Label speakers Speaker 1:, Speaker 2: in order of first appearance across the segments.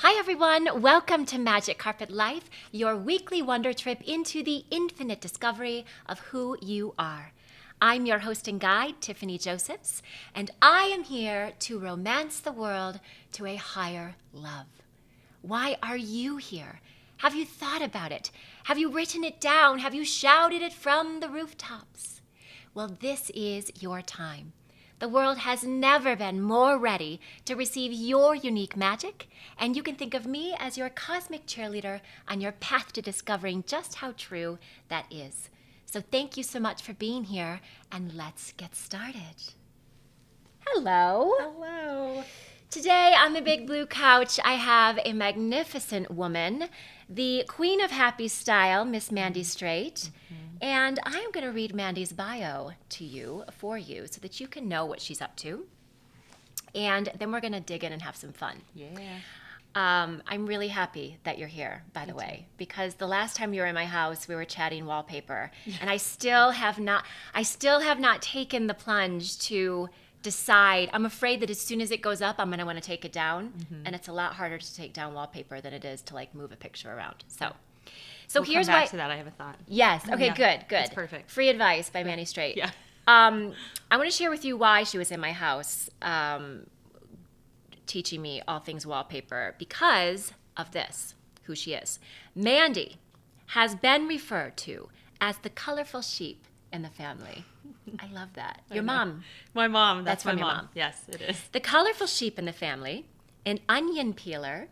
Speaker 1: Hi everyone, welcome to Magic Carpet Life, your weekly wonder trip into the infinite discovery of who you are. I'm your host and guide, Tiffany Josephs, and I am here to romance the world to a higher love. Why are you here? Have you thought about it? Have you written it down? Have you shouted it from the rooftops? Well, this is your time. The world has never been more ready to receive your unique magic, and you can think of me as your cosmic cheerleader on your path to discovering just how true that is. So thank you so much for being here, and let's get started. Hello.
Speaker 2: Hello.
Speaker 1: Today on the big blue couch, I have a magnificent woman, the queen of happy style, Miss Mandy Straight. And I am going to read Mandys Bio to you, for you, so that you can know what she's up to. And then we're going to dig in and have some fun.
Speaker 2: Yeah.
Speaker 1: I'm really happy that you're here, by the way, because the last time you were in my house, we were chatting wallpaper, and I still have not taken the plunge to decide. I'm afraid that as soon as it goes up, I'm going to want to take it down, and it's a lot harder to take down wallpaper than it is to like move a picture around. So
Speaker 2: We'll
Speaker 1: here's
Speaker 2: come back
Speaker 1: why.
Speaker 2: to that. I have a thought.
Speaker 1: Yes. Okay.
Speaker 2: Yeah,
Speaker 1: Good.
Speaker 2: that's perfect.
Speaker 1: Free advice by Mandy Straight.
Speaker 2: Yeah.
Speaker 1: I want to share with you why she was in my house, teaching me all things wallpaper because of this, who she is. Mandy has been referred to as the colorful sheep in the family. I love that. Your mom.
Speaker 2: My mom.
Speaker 1: That's
Speaker 2: my
Speaker 1: from your
Speaker 2: mom.
Speaker 1: mom.
Speaker 2: Yes, it is.
Speaker 1: The colorful sheep in the family, an onion peeler,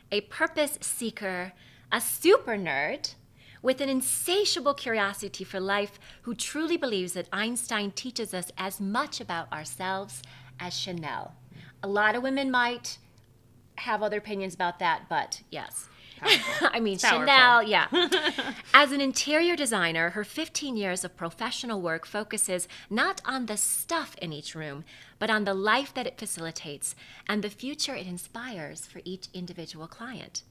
Speaker 1: a purpose seeker, a super nerd with an insatiable curiosity for life who truly believes that Einstein teaches us as much about ourselves as Chanel. A lot of women might have other opinions about that, but yes. I mean,
Speaker 2: Powerful.
Speaker 1: Chanel, yeah. As an interior designer, her 15 years of professional work focuses not on the stuff in each room, but on the life that it facilitates and the future it inspires for each individual client.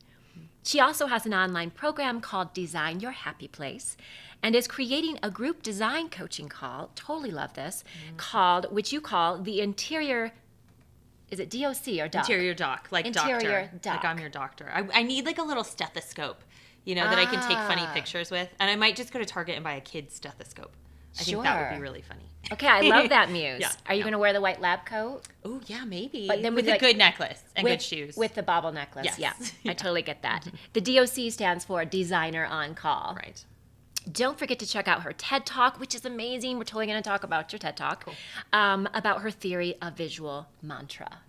Speaker 1: She also has an online program called Design Your Happy Place and is creating a group design coaching call, totally love this, which you call the Interior, is it DOC or doc?
Speaker 2: Interior doc, like
Speaker 1: Interior
Speaker 2: doctor.
Speaker 1: doc.
Speaker 2: Like I'm your doctor. I need like a little stethoscope, that I can take funny pictures with. And I might just go to Target and buy a kid's stethoscope. I think that would be really funny.
Speaker 1: Okay, I love that muse.
Speaker 2: Yeah,
Speaker 1: Are you going to wear the white lab coat?
Speaker 2: Oh, yeah, maybe.
Speaker 1: But then
Speaker 2: with a good necklace and good shoes.
Speaker 1: With the bobble necklace,
Speaker 2: Yes.
Speaker 1: yeah.
Speaker 2: Yeah.
Speaker 1: I totally get that. The DOC stands for Designer on Call.
Speaker 2: Right.
Speaker 1: Don't forget to check out her TED Talk, which is amazing. We're totally going to talk about your TED Talk,
Speaker 2: Cool.
Speaker 1: about her theory of visual mantra.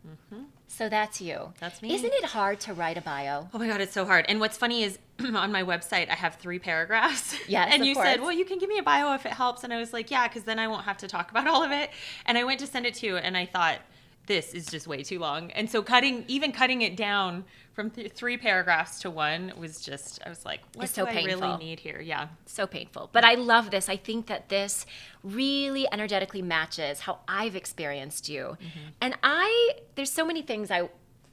Speaker 1: So that's you.
Speaker 2: That's me.
Speaker 1: Isn't it hard to write a bio?
Speaker 2: Oh my God, it's so hard. And what's funny is on my website, I have 3 paragraphs.
Speaker 1: Yes,
Speaker 2: and
Speaker 1: of
Speaker 2: you
Speaker 1: course.
Speaker 2: said, well, you can give me a bio if it helps. And I was like, yeah, because then I won't have to talk about all of it. And I went to send it to you and I thought, this is just way too long. And so cutting it down from 3 paragraphs to 1 was just, I was like, what
Speaker 1: It's so
Speaker 2: do I
Speaker 1: painful.
Speaker 2: really need here? Yeah.
Speaker 1: So painful. But I love this. I think that this really energetically matches how I've experienced you. And there's so many things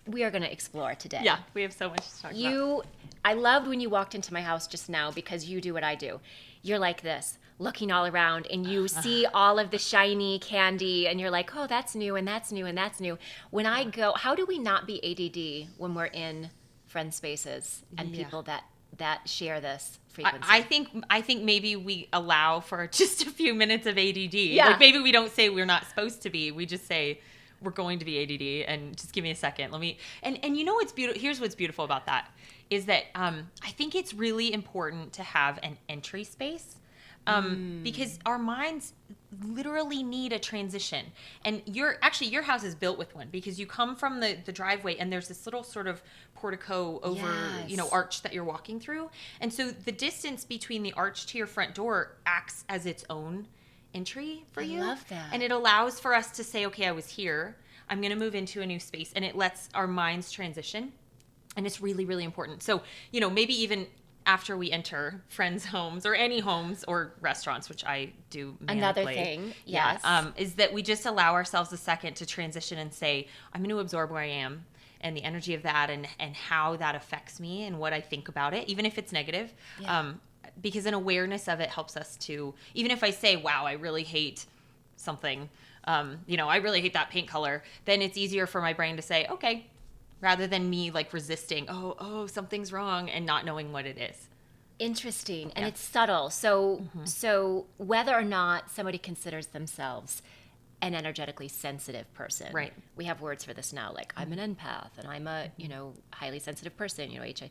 Speaker 1: we are going to explore today.
Speaker 2: Yeah, we have so much to talk about.
Speaker 1: I loved when you walked into my house just now because you do what I do. You're like this, looking all around, and you see all of the shiny candy, and you're like, oh, that's new, and that's new, and that's new. When I go, how do we not be ADD when we're in friend spaces and people that share this frequency?
Speaker 2: I think maybe we allow for just a few minutes of ADD.
Speaker 1: Yeah.
Speaker 2: Like maybe we don't say we're not supposed to be. We just say we're going to be ADD and just give me a second. And you know what's beautiful? Here's what's beautiful about that is that I think it's really important to have an entry space because our minds literally need a transition. And your house is built with one because you come from the driveway and there's this little sort of portico over, arch that you're walking through. And so the distance between the arch to your front door acts as its own entry for you.
Speaker 1: I love that.
Speaker 2: And it allows for us to say, okay, I was here. I'm going to move into a new space. And it lets our minds transition. And it's really, really important. So, maybe even after we enter friends' homes or any homes or restaurants, which I do manically.
Speaker 1: Another thing, yes.
Speaker 2: Is that we just allow ourselves a second to transition and say, I'm going to absorb where I am and the energy of that and how that affects me and what I think about it, even if it's negative.
Speaker 1: Yeah.
Speaker 2: Because an awareness of it helps us to, even if I say, wow, I really hate something, I really hate that paint color, then it's easier for my brain to say, okay, rather than me like resisting, oh, something's wrong and not knowing what it is.
Speaker 1: Interesting. And it's subtle. So whether or not somebody considers themselves an energetically sensitive person.
Speaker 2: Right.
Speaker 1: We have words for this now, like I'm an empath and I'm a, highly sensitive person, HI.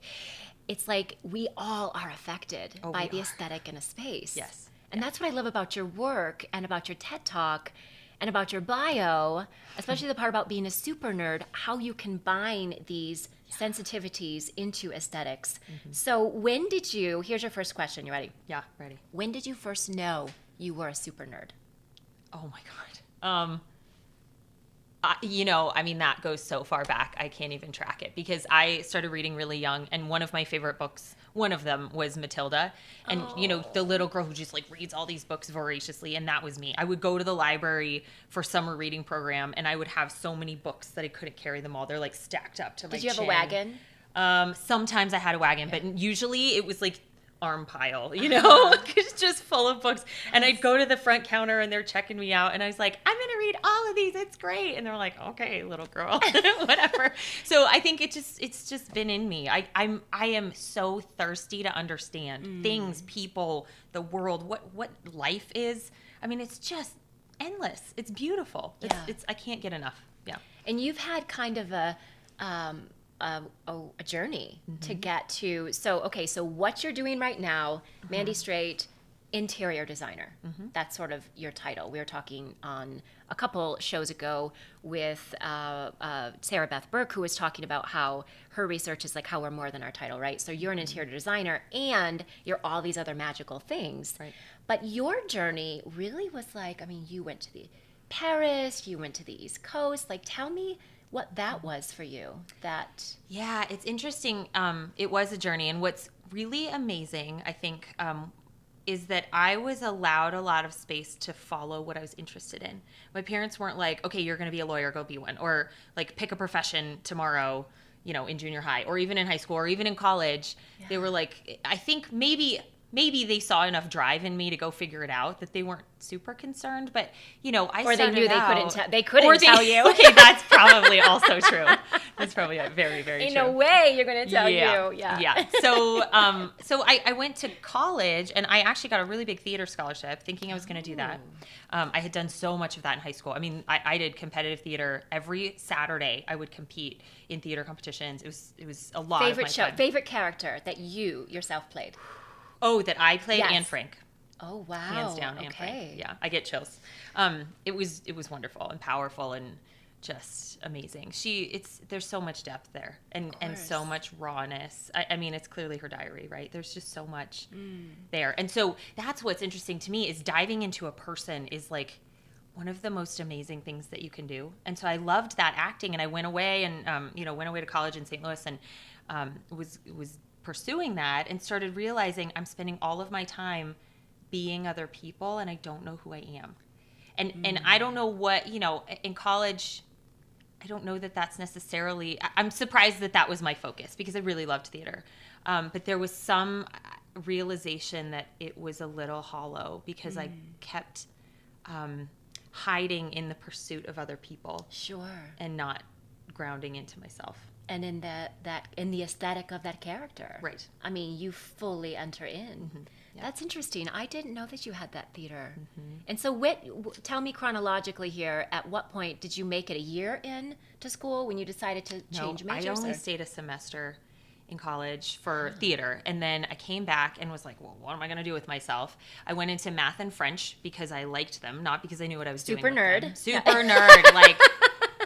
Speaker 1: It's like we all are affected by the aesthetic in a space.
Speaker 2: Yes.
Speaker 1: And that's what I love about your work and about your TED Talk and about your bio, especially the part about being a super nerd, how you combine these sensitivities into aesthetics. So here's your first question. You ready?
Speaker 2: Yeah, ready.
Speaker 1: When did you first know you were a super nerd?
Speaker 2: Oh my God. That goes so far back, I can't even track it, because I started reading really young, and one of my favorite books, one of them was Matilda. And, the little girl who just like reads all these books voraciously. And that was me. I would go to the library for summer reading program, and I would have so many books that I couldn't carry them all. They're like stacked up to my chin.
Speaker 1: Did you have a wagon?
Speaker 2: Sometimes I had a wagon, but usually it was like arm pile, it's just full of books. And I'd go to the front counter and they're checking me out, and I was like, I'm gonna read all of these, it's great. And they're like, okay, little girl. Whatever. So I think it's just been in me. I am so thirsty to understand things, people, the world, what life is. I mean, it's just endless. It's beautiful. It's I can't get enough. Yeah.
Speaker 1: And you've had kind of a journey to get to. So what you're doing right now, Mandy Straight, interior designer. That's sort of your title. We were talking on a couple shows ago with Sarah Beth Burke, who was talking about how her research is like how we're more than our title, right? So you're an interior designer and you're all these other magical things. Right. But your journey really was like, you went to Paris, you went to the East Coast. Like, tell me what that was for you.
Speaker 2: Yeah, it's interesting. It was a journey, and what's really amazing, I think, is that I was allowed a lot of space to follow what I was interested in. My parents weren't like, okay, you're going to be a lawyer, go be one, or like pick a profession tomorrow, in junior high, or even in high school, or even in college. Yeah. They were like, I think maybe they saw enough drive in me to go figure it out that they weren't super concerned. But
Speaker 1: or they knew they couldn't tell you.
Speaker 2: Okay, that's probably also true. That's probably very, very
Speaker 1: true.
Speaker 2: In
Speaker 1: a way, you're going to tell you.
Speaker 2: Yeah. So I went to college, and I actually got a really big theater scholarship, thinking I was going to do that. I had done so much of that in high school. I did competitive theater every Saturday. I would compete in theater competitions. It was a lot.
Speaker 1: Favorite character that you yourself played?
Speaker 2: Oh, that I played Anne Frank.
Speaker 1: Oh, wow.
Speaker 2: Hands down, Anne Frank. Yeah, I get chills. It was wonderful and powerful and just amazing. There's so much depth there and so much rawness. It's clearly her diary, right? There's just so much there. And so that's what's interesting to me, is diving into a person is like one of the most amazing things that you can do. And so I loved that acting, and I went away and went away to college in St. Louis, and was pursuing that, and started realizing I'm spending all of my time being other people, and I don't know who I am. And I don't know what, in college, I don't know that that's necessarily, I'm surprised that was my focus, because I really loved theater. But there was some realization that it was a little hollow, because I kept hiding in the pursuit of other people.
Speaker 1: Sure.
Speaker 2: And not grounding into myself.
Speaker 1: And in in the aesthetic of that character.
Speaker 2: Right.
Speaker 1: You fully enter in. Yeah. That's interesting. I didn't know that you had that theater. And so tell me chronologically here, at what point did you make it a year in to school when you decided to change majors?
Speaker 2: I only stayed a semester in college for theater, and then I came back and was like, well, what am I going to do with myself? I went into math and French because I liked them, not because I knew what I was doing with them. Super nerd. Like,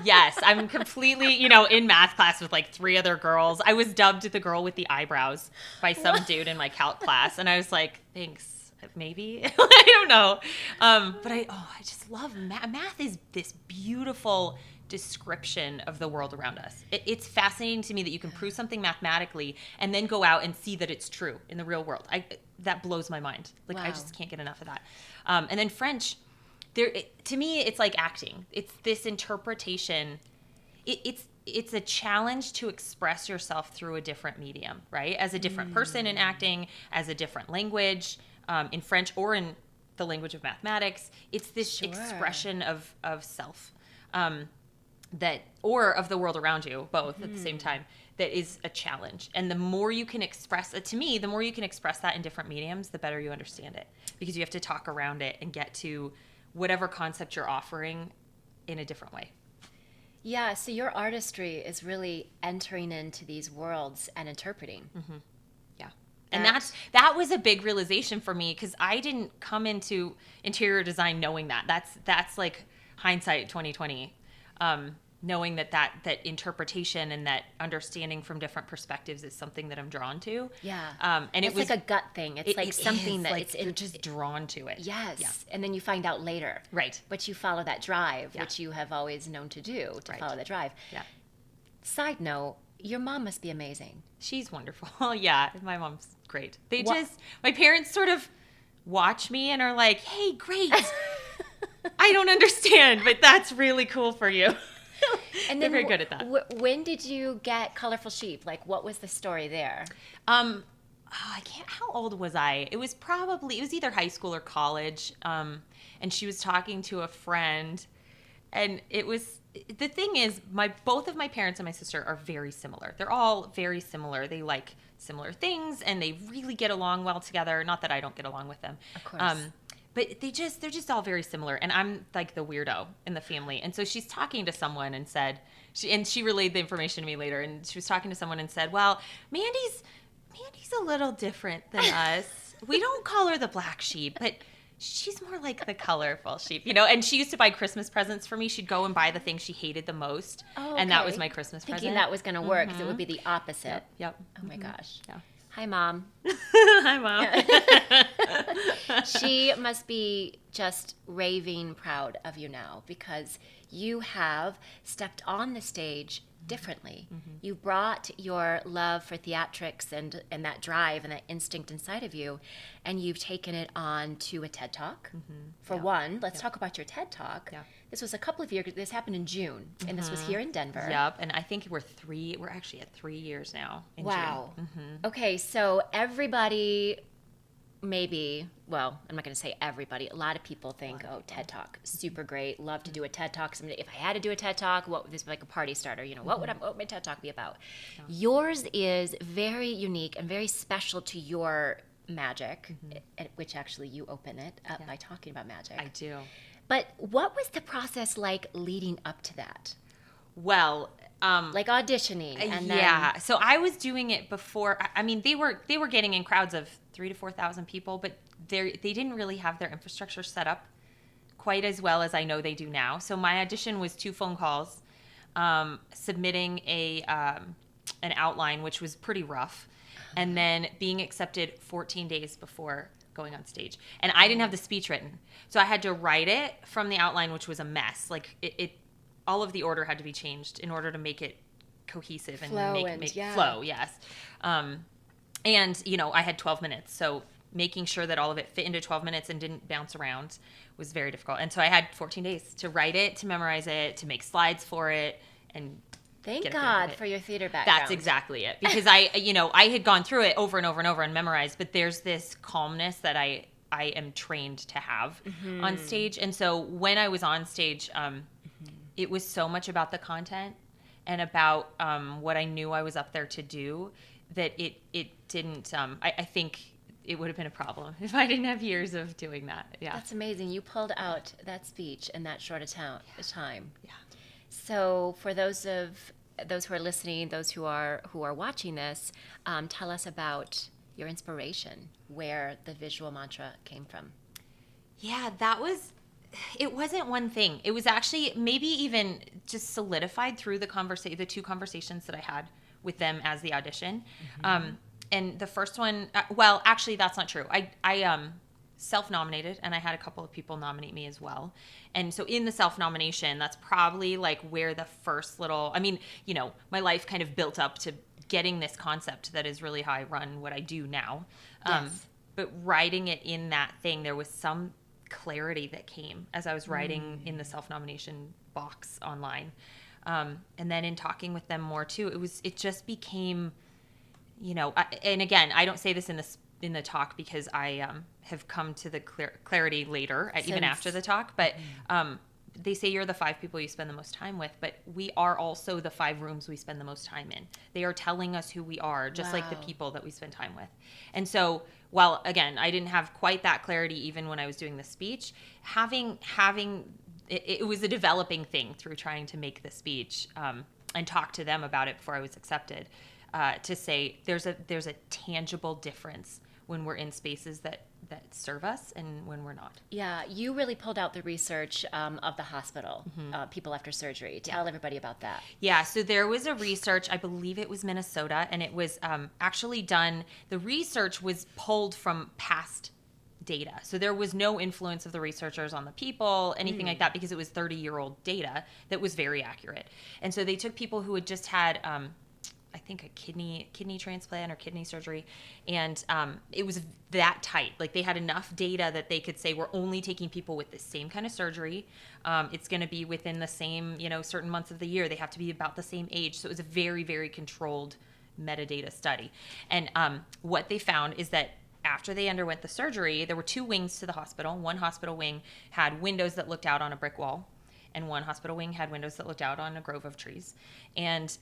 Speaker 2: yes, I'm completely, in math class with like 3 other girls. I was dubbed the girl with the eyebrows by some dude in my calc class, and I was like, thanks, maybe. I don't know. But I just love math. Math is this beautiful description of the world around us. It's fascinating to me that you can prove something mathematically and then go out and see that it's true in the real world. That blows my mind. Like, wow. I just can't get enough of that. And then French, to me, it's like acting. It's this interpretation. It's a challenge to express yourself through a different medium, right? As a different person in acting, as a different language, in French or in the language of mathematics. It's this expression of self. or of the world around you, both at the same time, that is a challenge. And the more you can express it, to me, the more you can express that in different mediums, the better you understand it, because you have to talk around it and get to whatever concept you're offering in a different way.
Speaker 1: Yeah, so your artistry is really entering into these worlds and interpreting.
Speaker 2: Yeah. And that was a big realization for me, because I didn't come into interior design knowing that. That's like hindsight 2020. Knowing that interpretation and that understanding from different perspectives is something that I'm drawn to.
Speaker 1: Yeah.
Speaker 2: And
Speaker 1: it's like a gut thing. It's like something that
Speaker 2: like you're just drawn to it.
Speaker 1: Yes.
Speaker 2: Yeah.
Speaker 1: And then you find out later.
Speaker 2: Right.
Speaker 1: But you follow that drive, which you have always known to do, to follow the drive.
Speaker 2: Yeah.
Speaker 1: Side note, your mom must be amazing.
Speaker 2: She's wonderful. Yeah. My mom's great. My parents sort of watch me and are like, hey, great. I don't understand, but that's really cool for you.
Speaker 1: And
Speaker 2: they're
Speaker 1: then
Speaker 2: very good at that.
Speaker 1: When did you get Colorful Sheep? Like, what was the story there?
Speaker 2: How old was I? It was either high school or college. And she was talking to a friend, and the thing is, both of my parents and my sister are very similar. They're all very similar. They like similar things, and they really get along well together. Not that I don't get along with them.
Speaker 1: Of course.
Speaker 2: But they're just all very similar. And I'm like the weirdo in the family. And so she's talking to someone and said, she relayed the information to me later. And she was talking to someone and said, well, Mandy's a little different than us. We don't call her the black sheep, but she's more like the colorful sheep, And she used to buy Christmas presents for me. She'd go and buy the thing she hated the most.
Speaker 1: Oh, okay.
Speaker 2: And that was my Christmas present.
Speaker 1: Thinking that was going to work, because it would be the opposite.
Speaker 2: Yep.
Speaker 1: Oh my gosh.
Speaker 2: Yeah.
Speaker 1: Hi, Mom.
Speaker 2: Hi, Mom.
Speaker 1: She must be just raving proud of you now, because you have stepped on the stage differently. You brought your love for theatrics and that drive and that instinct inside of you, and you've taken it on to a TED Talk. For one, let's talk about your TED Talk. Yeah. This was a couple of years. This happened in June, and this was here in Denver.
Speaker 2: Yep, and I think we're actually at 3 years now in
Speaker 1: wow.
Speaker 2: June.
Speaker 1: Okay, so everybody, maybe, well, I'm not going to say everybody. A lot of people think, TED Talk, super great. Love to do a TED Talk. If I had to do a TED Talk, what would this be, like a party starter? What would my TED Talk be about? Yeah. Yours is very unique and very special to your magic, which actually you open it up by talking about magic.
Speaker 2: I do.
Speaker 1: But what was the process like leading up to that?
Speaker 2: Well,
Speaker 1: like auditioning, and then...
Speaker 2: So I was doing it before. I mean, they were getting in crowds of 3,000 to 4,000 people, but they didn't really have their infrastructure set up quite as well as I know they do now. So my audition was 2 phone calls, submitting an outline, which was pretty rough, and then being accepted 14 days before going on stage. And I didn't have the speech written, so I had to write it from the outline, which was a mess. Like it all of the order had to be changed in order to make it cohesive and make flow. Yes. And I had 12 minutes, so making sure that all of it fit into 12 minutes and didn't bounce around was very difficult. And so I had 14 days to write it, to memorize it, to make slides for it, and
Speaker 1: thank God for your theater background.
Speaker 2: That's exactly it. Because I had gone through it over and over and over and memorized, but there's this calmness that I am trained to have on stage. And so when I was on stage, it was so much about the content and about what I knew I was up there to do that it didn't, I think it would have been a problem if I didn't have years of doing that. Yeah.
Speaker 1: That's amazing. You pulled out that speech in that short a time.
Speaker 2: Yeah.
Speaker 1: So for those who are listening, those who are watching this, tell us about your inspiration, where the visual mantra came from.
Speaker 2: Yeah, it wasn't one thing. It was actually maybe even just solidified through the 2 conversations that I had with them as the audition. And the first one, well, actually that's not true. I self-nominated, and I had a couple of people nominate me as well. And so in the self-nomination, that's probably like where the first my life kind of built up to getting this concept that is really how I run what I do now.
Speaker 1: Yes.
Speaker 2: But writing it in that thing, there was some clarity that came as I was writing in the self-nomination box online. And then in talking with them more too, it just became, and again, I don't say this in the talk because I have come to the clarity later, even after the talk, they say you're the 5 people you spend the most time with, but we are also the 5 rooms we spend the most time in. They are telling us who we are, just like the people that we spend time with. And so, while again, I didn't have quite that clarity even when I was doing the speech, having it was a developing thing through trying to make the speech and talk to them about it before I was accepted, to say there's a tangible difference when we're in spaces that serve us and when we're not.
Speaker 1: Yeah, you really pulled out the research of the hospital, people after surgery. Tell everybody about that.
Speaker 2: Yeah, so there was a research, I believe it was Minnesota, and it was actually done, the research was pulled from past data. So there was no influence of the researchers on the people, anything like that, because it was 30-year-old data that was very accurate. And so they took people who had just had I think a kidney transplant or kidney surgery, and it was that tight. Like, they had enough data that they could say, we're only taking people with the same kind of surgery. It's going to be within the same, certain months of the year. They have to be about the same age. So it was a very, very controlled metadata study. And what they found is that after they underwent the surgery, there were 2 wings to the hospital. One hospital wing had windows that looked out on a brick wall, and one hospital wing had windows that looked out on a grove of trees. And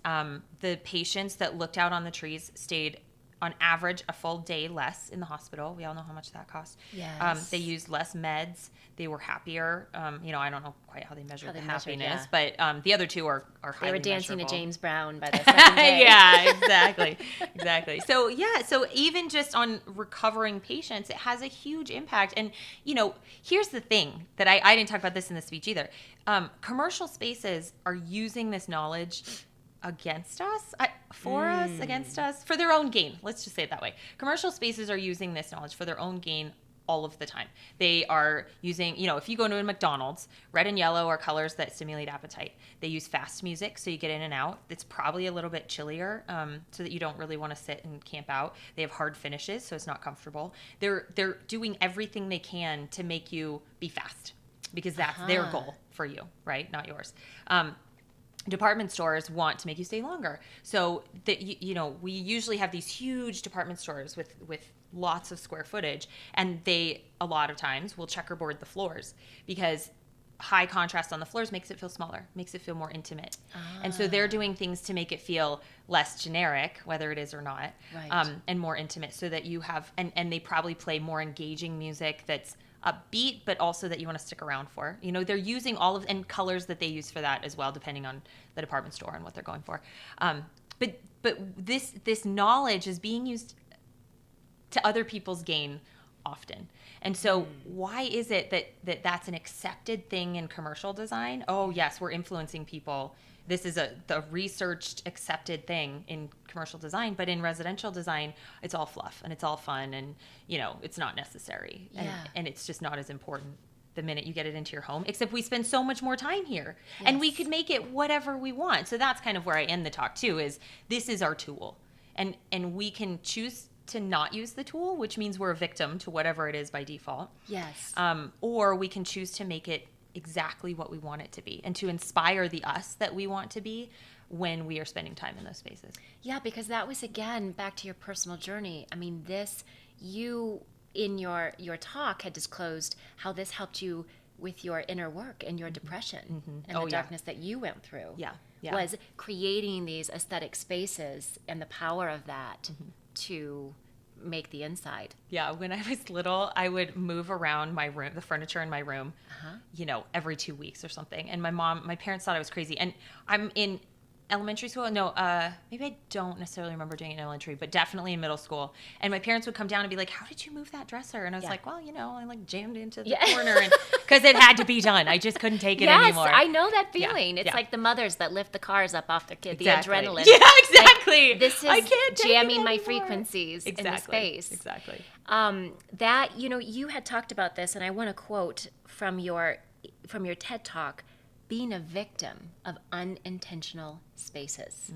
Speaker 2: the patients that looked out on the trees stayed, on average, a full day less in the hospital. We all know how much that costs.
Speaker 1: Yes.
Speaker 2: They used less meds. They were happier. I don't know quite how they measured the happiness,
Speaker 1: yeah.
Speaker 2: but the other 2 are highly
Speaker 1: They were dancing
Speaker 2: measurable.
Speaker 1: to James Brown by the second day.
Speaker 2: Yeah, exactly. So even just on recovering patients, it has a huge impact. And here's the thing that I didn't talk about this in the speech either. Commercial spaces are using this knowledge against us, against us, for their own gain. Let's just say it that way. Commercial spaces are using this knowledge for their own gain all of the time. They are using, if you go to a McDonald's, red and yellow are colors that stimulate appetite. They use fast music, so you get in and out. It's probably a little bit chillier, so that you don't really want to sit and camp out. They have hard finishes, so it's not comfortable. They're doing everything they can to make you be fast, because that's their goal for you, right? Not yours. Department stores want to make you stay longer. So that we usually have these huge department stores with lots of square footage, and they a lot of times will checkerboard the floors, because high contrast on the floors makes it feel smaller, makes it feel more intimate. And so they're doing things to make it feel less generic, whether it is or not,
Speaker 1: right.
Speaker 2: And more intimate, so that you have, and they probably play more engaging music that's upbeat, but also that you want to stick around for. They're using and colors that they use for that as well, depending on the department store and what they're going for. But this knowledge is being used to other people's gain often. And so why is it that that's an accepted thing in commercial design? Oh yes, we're influencing people. This is the researched, accepted thing in commercial design, but in residential design, it's all fluff and it's all fun, and it's not necessary, and it's just not as important the minute you get it into your home. Except we spend so much more time here, and we could make it whatever we want. So that's kind of where I end the talk too. Is this is our tool, and we can choose to not use the tool, which means we're a victim to whatever it is by default.
Speaker 1: Yes.
Speaker 2: Or we can choose to make it exactly what we want it to be, and to inspire the us that we want to be when we are spending time in those spaces.
Speaker 1: Yeah, because that was, again, back to your personal journey. I mean, you in your talk had disclosed how this helped you with your inner work and your depression and the darkness that you went through.
Speaker 2: Yeah.
Speaker 1: Was creating these aesthetic spaces and the power of that to make the inside.
Speaker 2: Yeah, when I was little, I would move around my room, the furniture in my room, every 2 weeks or something. And my parents thought I was crazy. And I'm in elementary school. No, maybe I don't necessarily remember doing it in elementary, but definitely in middle school. And my parents would come down and be like, "How did you move that dresser?" And I was like, "Well, I like jammed into the corner, and because it had to be done. I just couldn't take it anymore."
Speaker 1: Yes, I know that feeling.
Speaker 2: Yeah.
Speaker 1: It's like the mothers that lift the cars up off their kid,
Speaker 2: Exactly.
Speaker 1: the adrenaline.
Speaker 2: Yeah, exactly.
Speaker 1: Like, this is
Speaker 2: I can't take
Speaker 1: jamming
Speaker 2: it
Speaker 1: my
Speaker 2: anymore.
Speaker 1: frequencies in the space.
Speaker 2: Exactly.
Speaker 1: That you had talked about this, and I want to quote from your TED Talk: being a victim of unintentional spaces.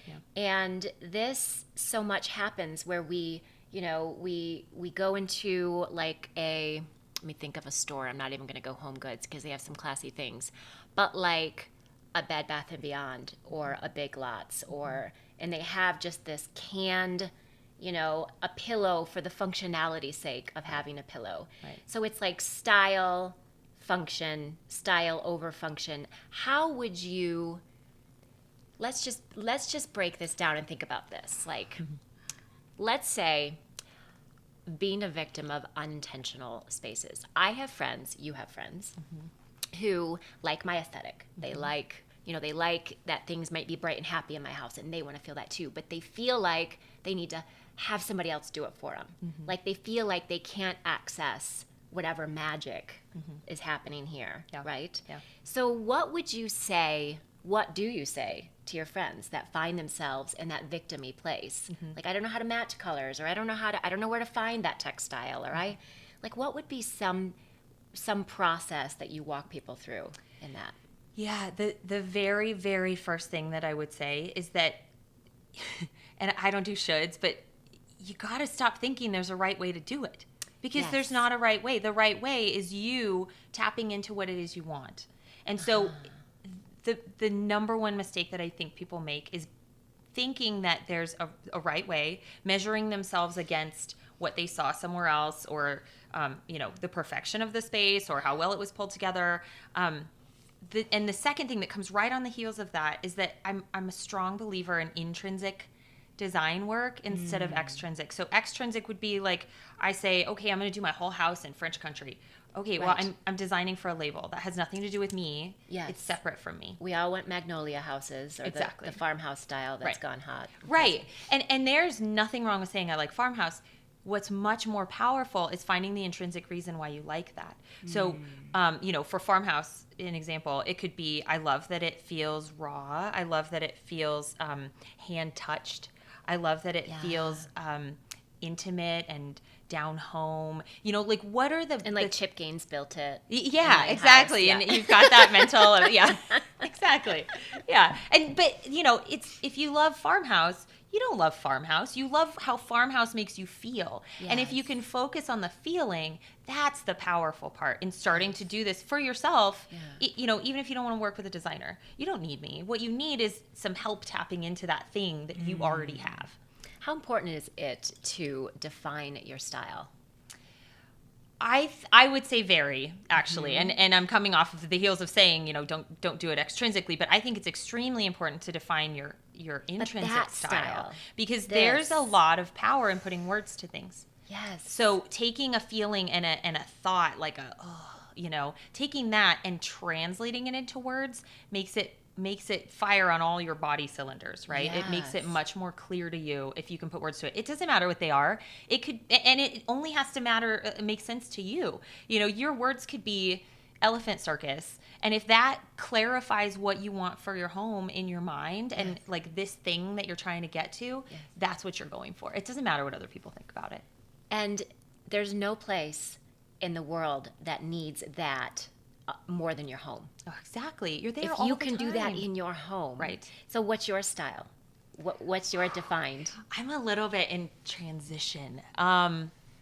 Speaker 2: Yeah.
Speaker 1: And this so much happens where we go into like let me think of a store. I'm not even going to go Home Goods because they have some classy things, but like a Bed Bath & Beyond or a Big Lots, and they have just this canned, a pillow for the functionality sake of having a pillow.
Speaker 2: Right.
Speaker 1: So it's like style, function, style over function, how would you, let's just break this down and think about this. Like, let's say being a victim of unintentional spaces. I have friends, you have friends, who like my aesthetic. They like, they like that things might be bright and happy in my house, and they want to feel that too, but they feel like they need to have somebody else do it for them. Like they feel like they can't access whatever magic is happening here, right? Yeah. So what do you say to your friends that find themselves in that victim-y place? Like, I don't know how to match colors, or I don't know where to find that textile, or what would be some process that you walk people through in that?
Speaker 2: Yeah, the very, very first thing that I would say is that, and I don't do shoulds, but you got to stop thinking there's a right way to do it, because there's not a right way. The right way is you tapping into what it is you want. And so the number one mistake that I think people make is thinking that there's a right way, measuring themselves against what they saw somewhere else, or the perfection of the space, or how well it was pulled together. And the second thing that comes right on the heels of that is that I'm a strong believer in intrinsic design work instead of extrinsic. So extrinsic would be like, I say, okay, I'm going to do my whole house in French country. Okay, well, I'm designing for a label. That has nothing to do with me. Yes. It's separate from me.
Speaker 1: We all want magnolia houses, or the farmhouse style that's gone hot.
Speaker 2: Right. And there's nothing wrong with saying I like farmhouse. What's much more powerful is finding the intrinsic reason why you like that. So, for farmhouse, an example, it could be, I love that it feels raw. I love that it feels hand touched. I love that it feels intimate and down home. What are the...
Speaker 1: And Chip Gaines built it.
Speaker 2: Yeah, exactly. And you've got that mental... exactly. Yeah. But it's, if you love farmhouse, you don't love farmhouse. You love how farmhouse makes you feel. Yes. And if you can focus on the feeling, that's the powerful part in starting to do this for yourself. Yeah. Even if you don't want to work with a designer, you don't need me. What you need is some help tapping into that thing that you already have.
Speaker 1: How important is it to define your style?
Speaker 2: I would say very, actually, and I'm coming off of the heels of saying, don't do it extrinsically, but I think it's extremely important to define your intrinsic style, because there's a lot of power in putting words to things.
Speaker 1: Yes.
Speaker 2: So taking a feeling and a thought, taking that and translating it into words makes it fire on all your body cylinders, right? Yes. It makes it much more clear to you if you can put words to it. It doesn't matter what they are. It only has to make sense to you. Your words could be elephant circus, and if that clarifies what you want for your home in your mind, and this thing that you're trying to get to, that's what you're going for. It doesn't matter what other people think about it.
Speaker 1: And there's no place in the world that needs that more than your home.
Speaker 2: Oh, exactly. You're there
Speaker 1: if
Speaker 2: all
Speaker 1: you
Speaker 2: the
Speaker 1: can
Speaker 2: time.
Speaker 1: do that in your home.
Speaker 2: Right.
Speaker 1: So what's your style? What's your defined?
Speaker 2: I'm a little bit in transition.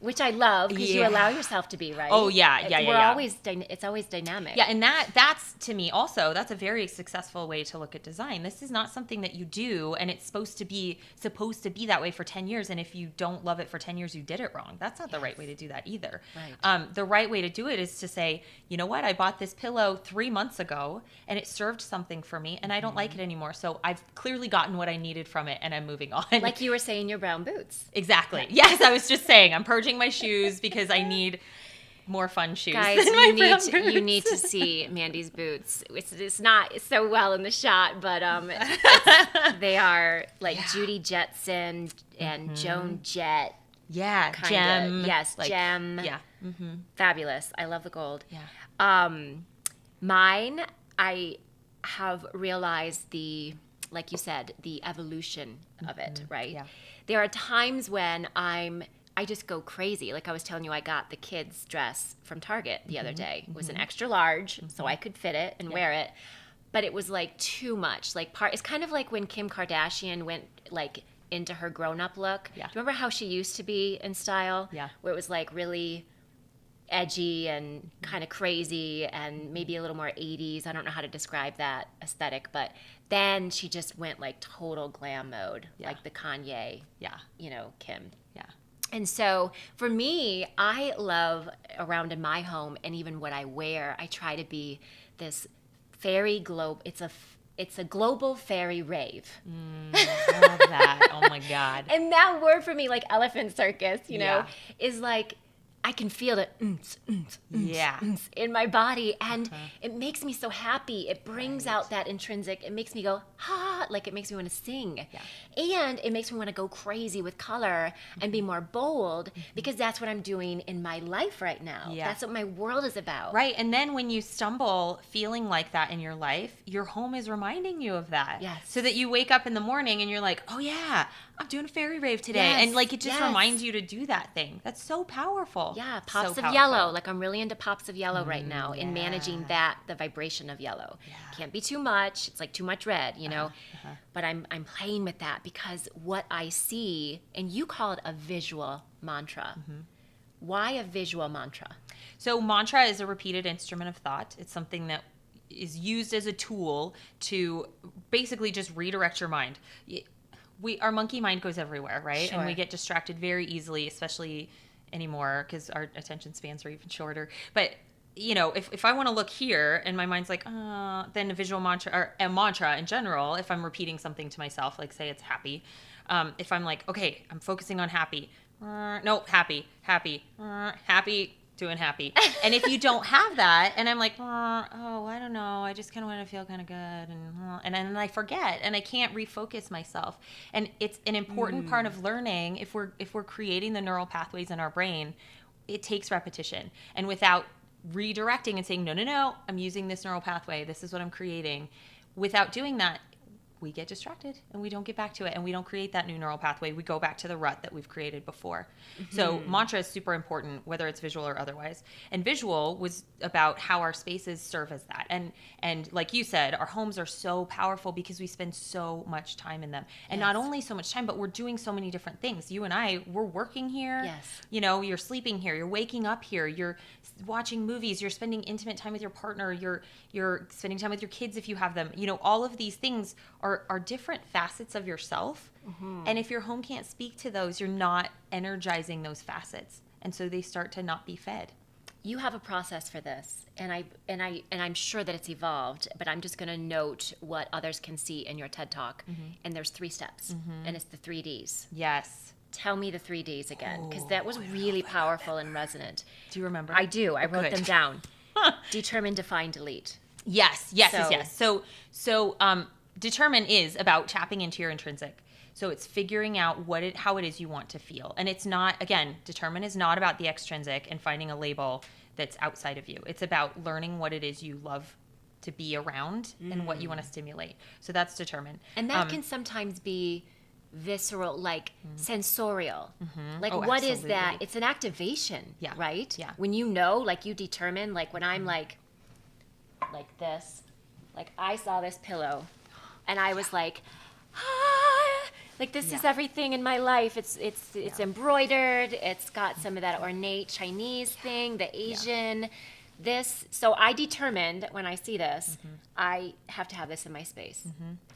Speaker 1: Which I love, because you allow yourself to be, right?
Speaker 2: Oh, yeah.
Speaker 1: It's always dynamic.
Speaker 2: Yeah, and that's, to me, also, that's a very successful way to look at design. This is not something that you do, and it's supposed to be that way for 10 years, and if you don't love it for 10 years, you did it wrong. That's not the right way to do that either. Right. The right way to do it is to say, you know what, I bought this pillow 3 months ago, and it served something for me, and I don't like it anymore, so I've clearly gotten what I needed from it, and I'm moving on.
Speaker 1: Like you were saying, your brown boots.
Speaker 2: Exactly. Yes, I was just saying, I'm purging my shoes because I need more fun shoes.
Speaker 1: Guys, you need to see Mandy's boots. It's not so well in the shot, but they are like Judy Jetson and Joan Jett.
Speaker 2: Yeah, gem.
Speaker 1: Yes, gem.
Speaker 2: Yeah.
Speaker 1: Fabulous. I love the gold.
Speaker 2: Yeah.
Speaker 1: Mine, I have realized like you said, the evolution of it, right? Yeah. There are times when I just go crazy. Like I was telling you, I got the kids' dress from Target the other day. It was an extra large, so I could fit it and wear it. But it was too much. It's kind of like when Kim Kardashian went into her grown-up look. Yeah. Do you remember how she used to be in style? Yeah. Where it was really edgy and kind of crazy and maybe a little more 80s. I don't know how to describe that aesthetic, but then she just went total glam mode, like the Kanye. Yeah. Kim.
Speaker 2: Yeah.
Speaker 1: And so for me, I love around in my home and even what I wear, I try to be this fairy globe. It's a global fairy rave.
Speaker 2: I love that. Oh my God.
Speaker 1: And that word for me, like elephant circus, you know,
Speaker 2: Yeah.
Speaker 1: is like I can feel the
Speaker 2: Yeah.
Speaker 1: in my body, and it makes me so happy. It brings
Speaker 2: Right.
Speaker 1: out that intrinsic. It makes me go ha, like it makes me want to sing,
Speaker 2: Yeah.
Speaker 1: and it makes me want to go crazy with color and be more bold because that's what I'm doing in my life right now.
Speaker 2: Yeah.
Speaker 1: That's what my world is about.
Speaker 2: Right. And then when you stumble feeling like that in your life, your home is reminding you of that.
Speaker 1: Yes.
Speaker 2: So that you wake up in the morning and you're like, oh yeah, I'm doing a fairy rave today.
Speaker 1: Yes,
Speaker 2: And like it just
Speaker 1: yes.
Speaker 2: reminds you to do that thing. That's so powerful.
Speaker 1: Yeah,
Speaker 2: So
Speaker 1: pops of
Speaker 2: powerful.
Speaker 1: yellow. Like I'm really into pops of yellow right now in managing
Speaker 2: yeah.
Speaker 1: the vibration of yellow.
Speaker 2: Yeah.
Speaker 1: Can't be too much. It's like too much red, you know. But I'm playing with that because what I see, and you call it a visual mantra. Why a visual mantra?
Speaker 2: So mantra is a repeated instrument of thought. It's something that is used as a tool to basically just redirect your mind. Our monkey mind goes everywhere, right? And we
Speaker 1: Sure.
Speaker 2: get distracted very easily, especially anymore because our attention spans are even shorter. But you know, if I want to look here and my mind's like, then a visual mantra or a mantra in general, if I'm repeating something to myself, like say it's happy, if I'm like, okay, I'm focusing on happy, no, happy, happy, doing happy. And if you don't have that, and I'm like, oh, I don't know, I just kind of want to feel kind of good, and then I forget, and I can't refocus myself. And it's an important part of learning. If we're creating the neural pathways in our brain, it takes repetition, and without redirecting and saying, no, I'm using this neural pathway, this is what I'm creating. Without doing that, we get distracted and we don't get back to it and we don't create that new neural pathway. We go back to the rut that we've created before. So mantra is super important, whether it's visual or otherwise. And visual was about how our spaces serve as that. And like you said, our homes are so powerful because we spend so much time in them. And not only so much time, but we're doing so many different things. You and I, we're working here.
Speaker 1: Yes.
Speaker 2: You know, you're sleeping here, you're waking up here, you're watching movies, you're spending intimate time with your partner, you're spending time with your kids if you have them. You know, all of these things are different facets of yourself. And if your home can't speak to those, you're not energizing those facets. And so they start to not be fed.
Speaker 1: You have a process for this, and I'm sure that it's evolved, but I'm just going to note what others can see in your TED Talk. And there's 3 steps, and it's the 3 Ds.
Speaker 2: Yes.
Speaker 1: Tell me the 3 Ds again, because that was really powerful and resonant.
Speaker 2: Do you remember?
Speaker 1: I do. I wrote
Speaker 2: good.
Speaker 1: them down. Determine, define, delete.
Speaker 2: Yes. So determine is about tapping into your intrinsic. So it's figuring out how it is you want to feel. And it's not, again, determine is not about the extrinsic and finding a label that's outside of you. It's about learning what it is you love to be around and what you want to stimulate. So that's determine.
Speaker 1: And that can sometimes be visceral, like sensorial. Like
Speaker 2: Oh,
Speaker 1: what is that?
Speaker 2: absolutely.
Speaker 1: It's an activation,
Speaker 2: Yeah.
Speaker 1: right?
Speaker 2: Yeah.
Speaker 1: When you know, like you determine, like when I'm like this, like I saw this pillow and I was like this is everything in my life. It's embroidered. It's got some of that ornate Chinese thing, the Asian. This, so I determined when I see this, I have to have this in my space.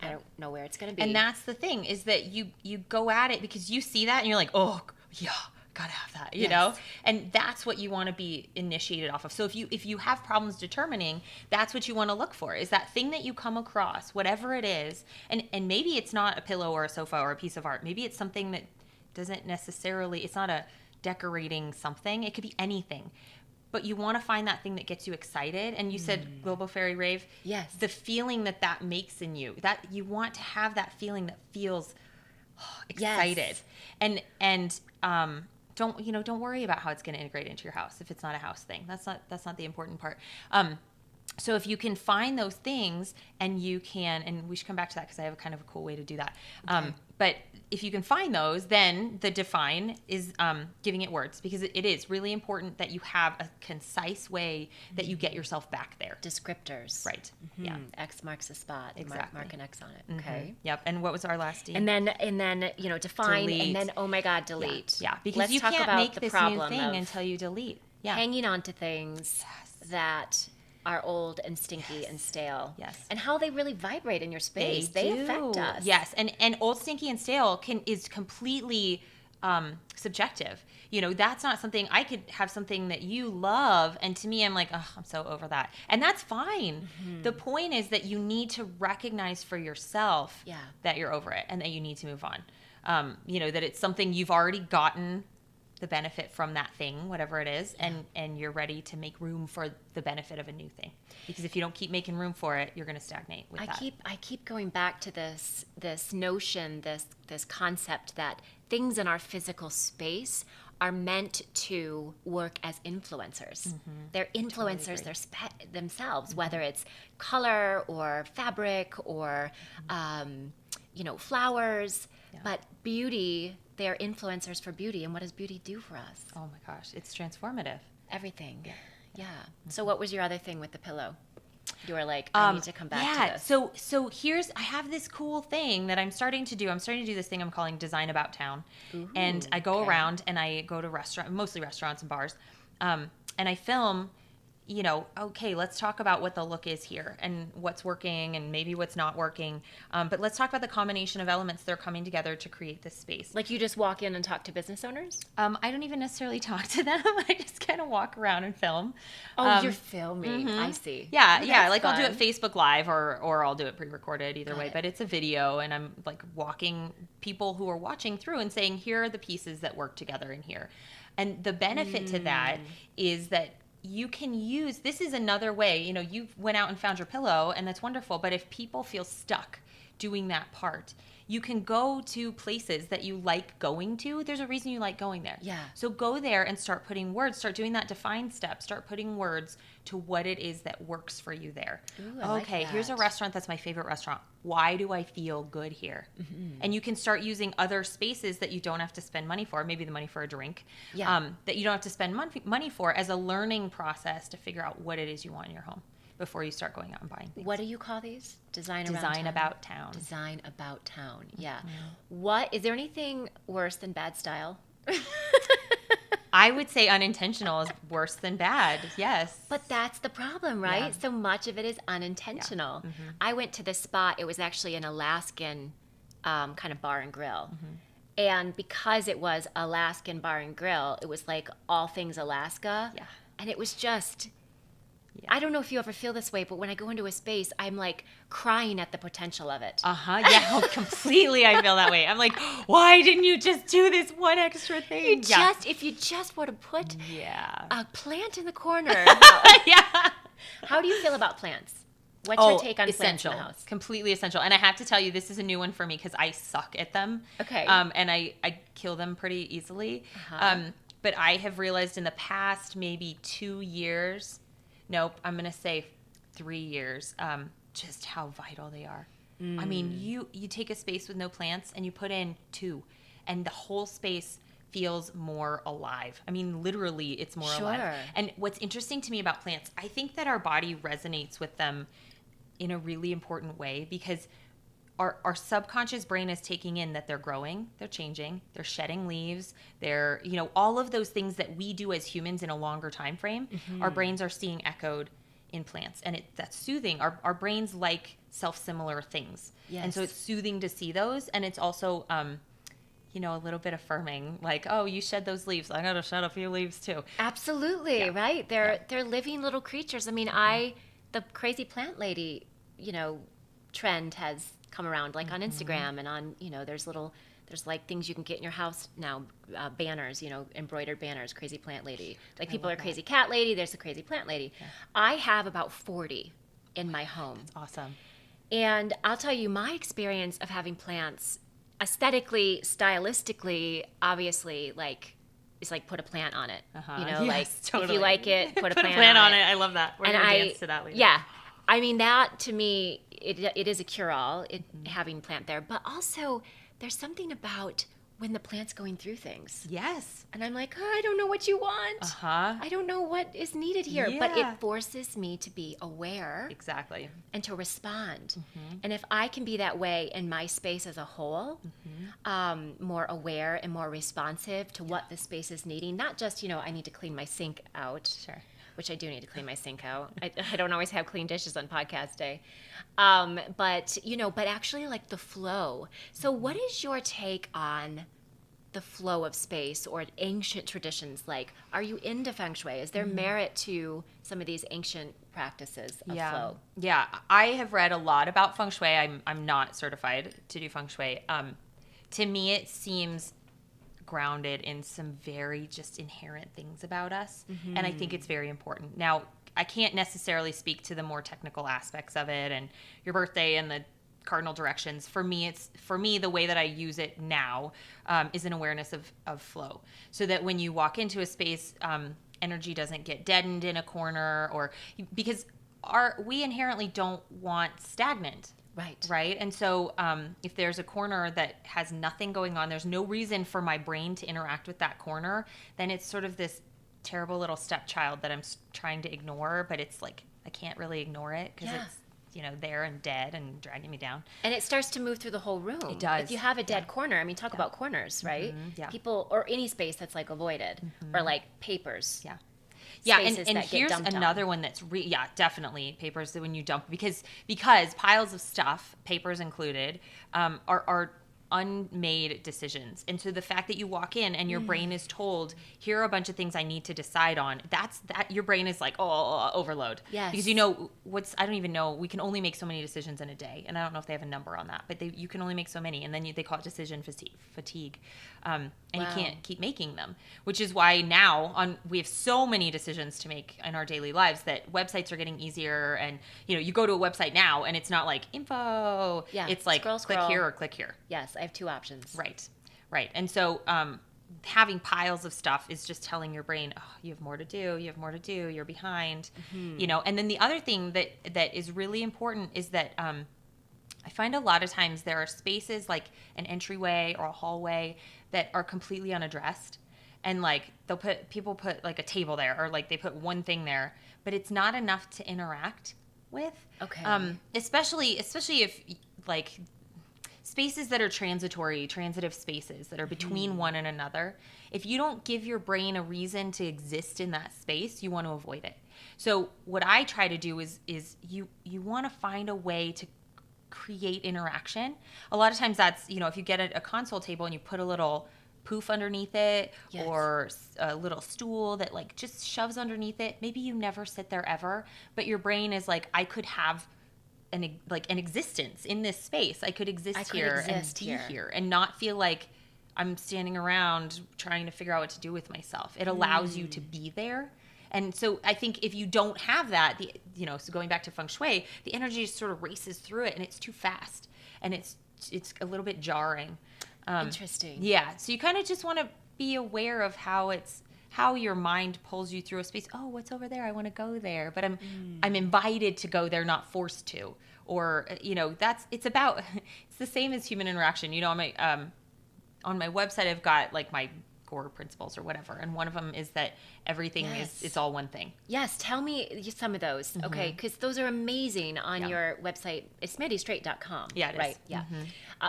Speaker 1: I don't know where it's going to be.
Speaker 2: And that's the thing, is that you go at it because you see that and you're like, oh yeah, gotta have that, you know? And that's what you want to be initiated off of. So if you have problems determining, that's what you want to look for, is that thing that you come across, whatever it is. And maybe it's not a pillow or a sofa or a piece of art. Maybe it's something that doesn't necessarily, it's not a decorating something. It could be anything. But you want to find that thing that gets you excited. And you said Global Fairy Rave.
Speaker 1: Yes.
Speaker 2: The feeling that makes in you. That you want to have that feeling that feels excited.
Speaker 1: Yes.
Speaker 2: And don't worry about how it's going to integrate into your house if it's not a house thing. That's not the important part. So if you can find those things and you can, and we should come back to that because I have a kind of a cool way to do that.
Speaker 1: Okay.
Speaker 2: But if you can find those, then the define is giving it words, because it is really important that you have a concise way that you get yourself back there.
Speaker 1: Descriptors.
Speaker 2: Right. Yeah.
Speaker 1: X marks the spot.
Speaker 2: Exactly.
Speaker 1: Mark an X on it. Okay.
Speaker 2: Yep. And what was our last D?
Speaker 1: And then define,
Speaker 2: Delete.
Speaker 1: and then oh my God, delete.
Speaker 2: Yeah. Because
Speaker 1: Let's
Speaker 2: you
Speaker 1: talk
Speaker 2: can't
Speaker 1: about
Speaker 2: make
Speaker 1: the
Speaker 2: this
Speaker 1: problem
Speaker 2: new thing
Speaker 1: of
Speaker 2: until you delete. Yeah.
Speaker 1: hanging on to things that are old and stinky and stale.
Speaker 2: Yes.
Speaker 1: And how they really vibrate in your space. They
Speaker 2: do.
Speaker 1: affect us.
Speaker 2: Yes, and old, stinky, and stale is completely subjective. That's not something. I could have something that you love, and to me, I'm like, oh, I'm so over that. And that's fine. The point is that you need to recognize for yourself that you're over it and that you need to move on. That it's something you've already gotten the benefit from that thing, whatever it is, and you're ready to make room for the benefit of a new thing. Because if you don't keep making room for it, you're going to stagnate with that.
Speaker 1: I keep going back to this notion, this concept that things in our physical space are meant to work as influencers. They're influencers themselves, whether it's color or fabric or flowers, but beauty. They're influencers for beauty. And what does beauty do for us?
Speaker 2: Oh my gosh, it's transformative.
Speaker 1: Everything. Yeah. So what was your other thing with the pillow? You were like, I need to come back to this.
Speaker 2: So I have this cool thing that I'm starting to do. I'm starting to do this thing I'm calling Design About Town. Ooh, and I go around and I go to mostly restaurants and bars. And I film, okay, let's talk about what the look is here and what's working and maybe what's not working. But let's talk about the combination of elements that are coming together to create this space.
Speaker 1: Like you just walk in and talk to business owners?
Speaker 2: I don't even necessarily talk to them. I just kind of walk around and film.
Speaker 1: Oh, you're filming. I see.
Speaker 2: Yeah, yeah. Like fun. I'll do it Facebook Live or I'll do it pre-recorded either way. But it's a video and I'm like walking people who are watching through and saying, here are the pieces that work together in here. And the benefit to that is that you can use, this is another way, you went out and found your pillow and that's wonderful. But if people feel stuck doing that part, you can go to places that you like going to. There's a reason you like going there.
Speaker 1: Yeah.
Speaker 2: So go there and start putting words, start doing that define step, start putting words to what it is that works for you there.
Speaker 1: Ooh, I like that.
Speaker 2: Here's a restaurant that's my favorite restaurant. Why do I feel good here? And you can start using other spaces that you don't have to spend money for, maybe the money for a drink, that you don't have to spend money for as a learning process to figure out what it is you want in your home before you start going out and buying things.
Speaker 1: What do you call these? Design
Speaker 2: About Town.
Speaker 1: Design About Town. Yeah. What is there anything worse than bad style?
Speaker 2: I would say unintentional is worse than bad. Yes.
Speaker 1: But that's the problem, right? Yeah. So much of it is unintentional. Yeah. I went to this spot. It was actually an Alaskan kind of bar and grill. And because it was Alaskan bar and grill, it was like all things Alaska. Yeah. And it was just... Yeah. I don't know if you ever feel this way, but when I go into a space, I'm like crying at the potential of it.
Speaker 2: Yeah, completely. I feel that way. I'm like, why didn't you just do this one extra thing?
Speaker 1: If you just would have put a plant in the corner.
Speaker 2: Yeah.
Speaker 1: How do you feel about plants? What's your take on plants in the house?
Speaker 2: Completely essential. And I have to tell you, this is a new one for me because I suck at them.
Speaker 1: Okay.
Speaker 2: And I kill them pretty easily. But I have realized in the past maybe 2 years... Nope, I'm going to say 3 years, just how vital they are. I mean, you take a space with no plants and you put in 2, and the whole space feels more alive. I mean, literally, it's more alive. And what's interesting to me about plants, I think that our body resonates with them in a really important way because our subconscious brain is taking in that they're growing, they're changing, they're shedding leaves, they're, all of those things that we do as humans in a longer time frame, our brains are seeing echoed in plants. And that's soothing. Our brains like self-similar things. Yes. And so it's soothing to see those. And it's also, a little bit affirming, like, oh, you shed those leaves. I got to shed a few leaves too.
Speaker 1: Absolutely, right? They're living little creatures. I mean, the crazy plant lady, trend has come around like on Instagram and on, there's like things you can get in your house now, banners, embroidered banners, crazy plant lady. Like people are crazy cat lady, there's a crazy plant lady. Yeah. I have about 40 in my home.
Speaker 2: That's awesome.
Speaker 1: And I'll tell you my experience of having plants aesthetically, stylistically, obviously it's like put a plant on it.
Speaker 2: Yes, totally.
Speaker 1: If you like it, put a plant
Speaker 2: on it. I love that. We're going to dance to that later.
Speaker 1: Yeah. I mean, that to me, it is a cure-all, having plant there. But also, there's something about when the plant's going through things.
Speaker 2: Yes.
Speaker 1: And I'm like, I don't know what you want. I don't know what is needed here. Yeah. But it forces me to be aware.
Speaker 2: Exactly.
Speaker 1: And to respond. And if I can be that way in my space as a whole, more aware and more responsive to what the space is needing, not just, I need to clean my sink out.
Speaker 2: Sure.
Speaker 1: Which I do need to clean my sink out. I don't always have clean dishes on podcast day. But actually like the flow. So what is your take on the flow of space or ancient traditions? Like, are you into feng shui? Is there merit to some of these ancient practices of flow?
Speaker 2: Yeah, I have read a lot about feng shui. I'm not certified to do feng shui. To me, it seems grounded in some very just inherent things about us, and I think it's very important. Now, I can't necessarily speak to the more technical aspects of it and your birthday and the cardinal directions. For me, the way that I use it now is an awareness of flow, so that when you walk into a space, energy doesn't get deadened in a corner, or because we inherently don't want stagnant. Right. And so if there's a corner that has nothing going on, there's no reason for my brain to interact with that corner, then it's sort of this terrible little stepchild that I'm trying to ignore, but it's like I can't really ignore it because it's there and dead and dragging me down.
Speaker 1: And it starts to move through the whole room.
Speaker 2: It does.
Speaker 1: If you have a dead corner, I mean, talk about corners, right?
Speaker 2: Yeah.
Speaker 1: People, or any space that's like avoided, or like papers.
Speaker 2: Yeah, and here's another one that's definitely papers that when you dump, because piles of stuff, papers included, are unmade decisions. And so the fact that you walk in and your brain is told, here are a bunch of things I need to decide on, that your brain is like, oh, overload.
Speaker 1: Yes.
Speaker 2: Because I don't even know, we can only make so many decisions in a day. And I don't know if they have a number on that, but you can only make so many. And then they call it decision fatigue. And you can't keep making them, which is why now we have so many decisions to make in our daily lives that websites are getting easier. And, you go to a website now and it's not like info.
Speaker 1: Yeah.
Speaker 2: It's like
Speaker 1: scroll.
Speaker 2: click here or click here.
Speaker 1: Yes. I have two options.
Speaker 2: Right. And so having piles of stuff is just telling your brain, oh, you have more to do. You're behind, And then the other thing that is really important is that I find a lot of times there are spaces like an entryway or a hallway that are completely unaddressed. And like people put like a table there, or like they put one thing there, but it's not enough to interact with.
Speaker 1: Okay.
Speaker 2: Especially if like spaces that are transitive spaces that are between one and another. If you don't give your brain a reason to exist in that space, you want to avoid it. So what I try to do is you want to find a way to create interaction. A lot of times that's, if you get a console table and you put a little poof underneath it, or a little stool that like just shoves underneath it, maybe you never sit there ever, but your brain is like, I could have an existence in this space. I could exist here and be here and not feel like I'm standing around trying to figure out what to do with myself. It allows you to be there. And so I think if you don't have that, so going back to feng shui, the energy just sort of races through it and it's too fast and it's a little bit jarring.
Speaker 1: Interesting.
Speaker 2: Yeah. So you kind of just want to be aware of how your mind pulls you through a space. Oh, what's over there? I want to go there, but I'm invited to go there, not forced to. Or it's the same as human interaction. On my website I've got like my core principles or whatever, and one of them is that everything it's all one thing.
Speaker 1: Yes, tell me some of those. Okay, because those are amazing on your website. It's mandystraight.com.
Speaker 2: Yeah, it is.
Speaker 1: Right. Yeah.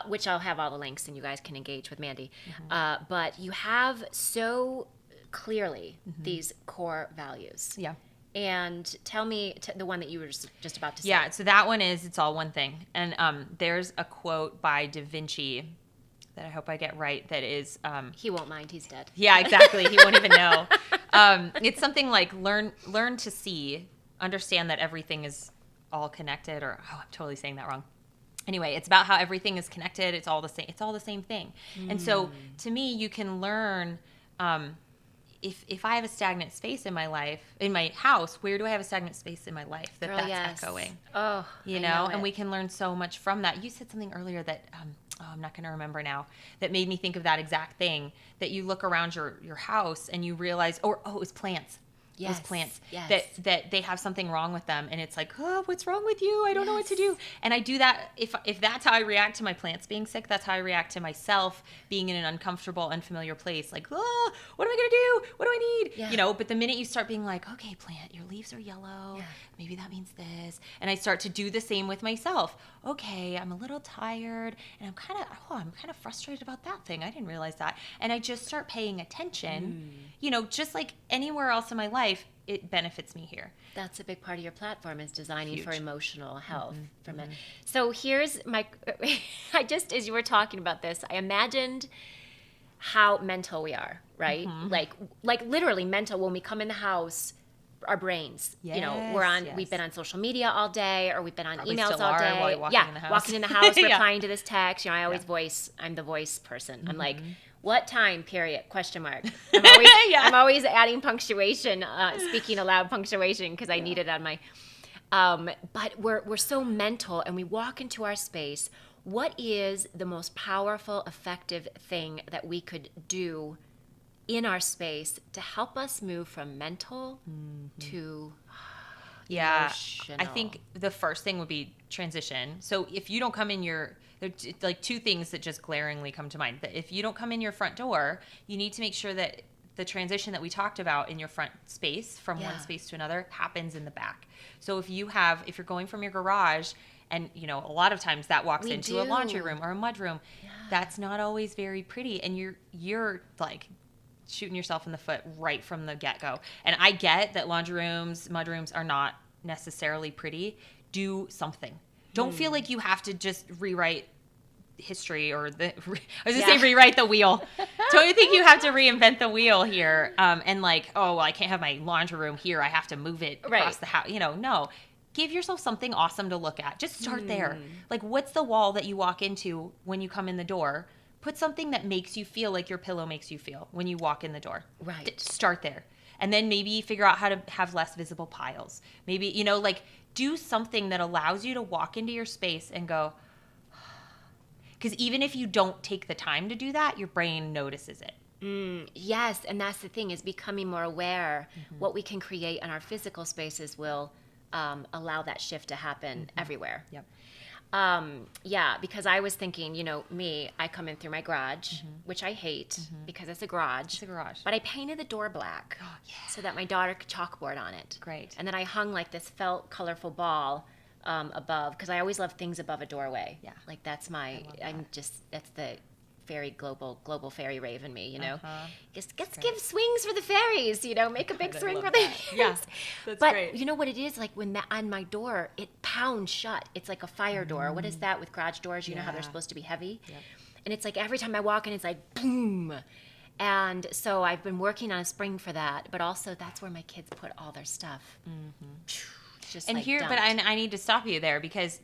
Speaker 1: Which I'll have all the links, and you guys can engage with Mandy. But you have so clearly these core values.
Speaker 2: Yeah.
Speaker 1: And tell me the one that you were just about to say.
Speaker 2: Yeah, so that one is it's all one thing. And there's a quote by Da Vinci that I hope I get right that is...
Speaker 1: he won't mind, he's dead.
Speaker 2: Yeah, exactly. He won't even know. It's something like learn to see, understand that everything is all connected, or, I'm totally saying that wrong. Anyway, it's about how everything is connected. It's all the same thing. And so to me, you can learn... If I have a stagnant space in my life, in my house, where do I have a stagnant space in my life that's echoing?
Speaker 1: Oh,
Speaker 2: and we can learn so much from that. You said something earlier that, I'm not going to remember now, that made me think of that exact thing, that you look around your house and you realize, it was plants.
Speaker 1: Yes.
Speaker 2: Those plants
Speaker 1: Yes.
Speaker 2: that they have something wrong with them, and it's like, oh, what's wrong with you? I don't know what to do. And I do that if that's how I react to my plants being sick, that's how I react to myself being in an uncomfortable, unfamiliar place. Like, oh, what am I gonna do? What do I need?
Speaker 1: Yeah.
Speaker 2: But the minute you start being like, okay, plant, your leaves are yellow.
Speaker 1: Yeah.
Speaker 2: Maybe that means this, and I start to do the same with myself. Okay, I'm a little tired, and I'm kind of frustrated about that thing. I didn't realize that, and I just start paying attention. Just like anywhere else in my life, it benefits me here.
Speaker 1: That's a big part of your platform, is designing
Speaker 2: Huge.
Speaker 1: for emotional health. So here's my, as you were talking about this, I imagined how mental we are, right? Like literally mental. When we come in the house, our brains, you know, we've been on social media all day, or we've been on
Speaker 2: Probably
Speaker 1: emails
Speaker 2: still
Speaker 1: all
Speaker 2: are
Speaker 1: day.
Speaker 2: while you're walking in the house.
Speaker 1: Walking in the house,
Speaker 2: Yeah.
Speaker 1: replying to this text. You know, I always I'm the voice person. I'm like, what time? Period. Question mark. I'm always adding punctuation, speaking aloud punctuation, because I need it on my. But we're so mental, and we walk into our space. What is the most powerful, effective thing that we could do in our space to help us move from mental to emotional?
Speaker 2: I think the first thing would be transition. So if you don't come in like two things that just glaringly come to mind. That if you don't come in your front door, you need to make sure that the transition that we talked about in your front space from one space to another happens in the back. So if you're going from your garage, and you know, a lot of times that walks into a laundry room or a mud room, that's not always very pretty, and you're like shooting yourself in the foot right from the get-go. And I get that laundry rooms, mud rooms are not necessarily pretty. Do something. Don't feel like you have to just rewrite history, or say rewrite the wheel. Don't you think you have to reinvent the wheel here? And like, oh, well, I can't have my laundry room here. I have to move it across the house. You know, no. Give yourself something awesome to look at. Just start there. Like, what's the wall that you walk into when you come in the door? Put something that makes you feel like your pillow makes you feel when you walk in the door.
Speaker 1: Right.
Speaker 2: Start there. And then maybe figure out how to have less visible piles. Maybe, you know, like, do something that allows you to walk into your space and go, because even if you don't take the time to do that, your brain notices it.
Speaker 1: Yes, and that's the thing, is becoming more aware. What we can create in our physical spaces will allow that shift to happen everywhere.
Speaker 2: Yep.
Speaker 1: Because I was thinking, you know, I come in through my garage, which I hate because it's a garage.
Speaker 2: It's a garage.
Speaker 1: But I painted the door black so that my daughter could chalkboard on it.
Speaker 2: Great.
Speaker 1: And then I hung like this felt colorful ball above, because I always love things above a doorway. Yeah. Like that's that's the fairy global fairy rave in me, you know. Just give swings for the fairies, you know, make a big swing for the fairies.
Speaker 2: Yeah, that's
Speaker 1: but
Speaker 2: great.
Speaker 1: You know what it is, like when on my door, it pounds shut. It's like a fire door. What is that with garage doors? You know how they're supposed to be heavy? Yep. And it's like every time I walk in, it's like boom. And so I've been working on a spring for that, but also that's where my kids put all their stuff. Just
Speaker 2: and
Speaker 1: like
Speaker 2: here,
Speaker 1: dumped.
Speaker 2: but I need to stop you there, because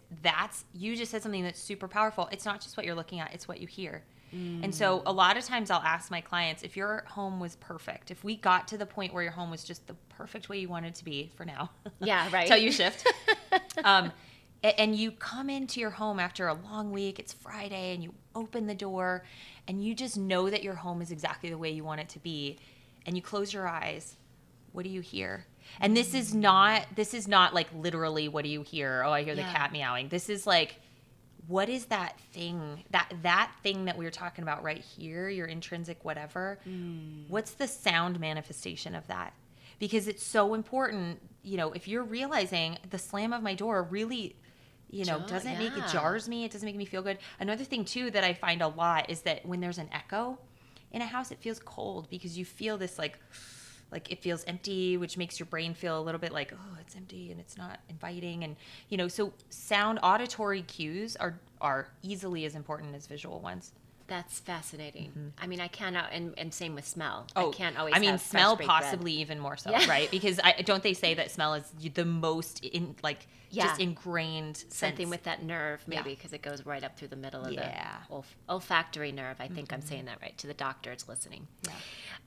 Speaker 2: you just said something that's super powerful. It's not just what you're looking at, it's what you hear. And so a lot of times I'll ask my clients, if your home was perfect, if we got to the point where your home was just the perfect way you wanted it to be for now.
Speaker 1: Yeah, right.
Speaker 2: Till you shift. And you come into your home after a long week, it's Friday, and you open the door and you just know that your home is exactly the way you want it to be, and you close your eyes. What do you hear? And this is not like literally what do you hear? Oh, I hear the cat meowing. This is like, what is that thing, that thing that we were talking about right here, your intrinsic whatever? What's the sound manifestation of that? Because it's so important, you know, if you're realizing the slam of my door really, you know, it jars me, it doesn't make me feel good. Another thing too that I find a lot is that when there's an echo in a house, it feels cold, because you feel this like it feels empty, which makes your brain feel a little bit like, oh, it's empty and it's not inviting. And, you know, so auditory cues are easily as important as visual ones.
Speaker 1: That's fascinating. I mean, I cannot, and same with smell.
Speaker 2: Oh,
Speaker 1: I can't always.
Speaker 2: I mean,
Speaker 1: have
Speaker 2: smell
Speaker 1: fresh baked
Speaker 2: possibly
Speaker 1: bread.
Speaker 2: even more so, right? Because don't they say that smell is the most just ingrained
Speaker 1: something
Speaker 2: sense.
Speaker 1: with that nerve, maybe, because it goes right up through the middle of the olfactory nerve. I think I'm saying that right. To the doctor, it's listening.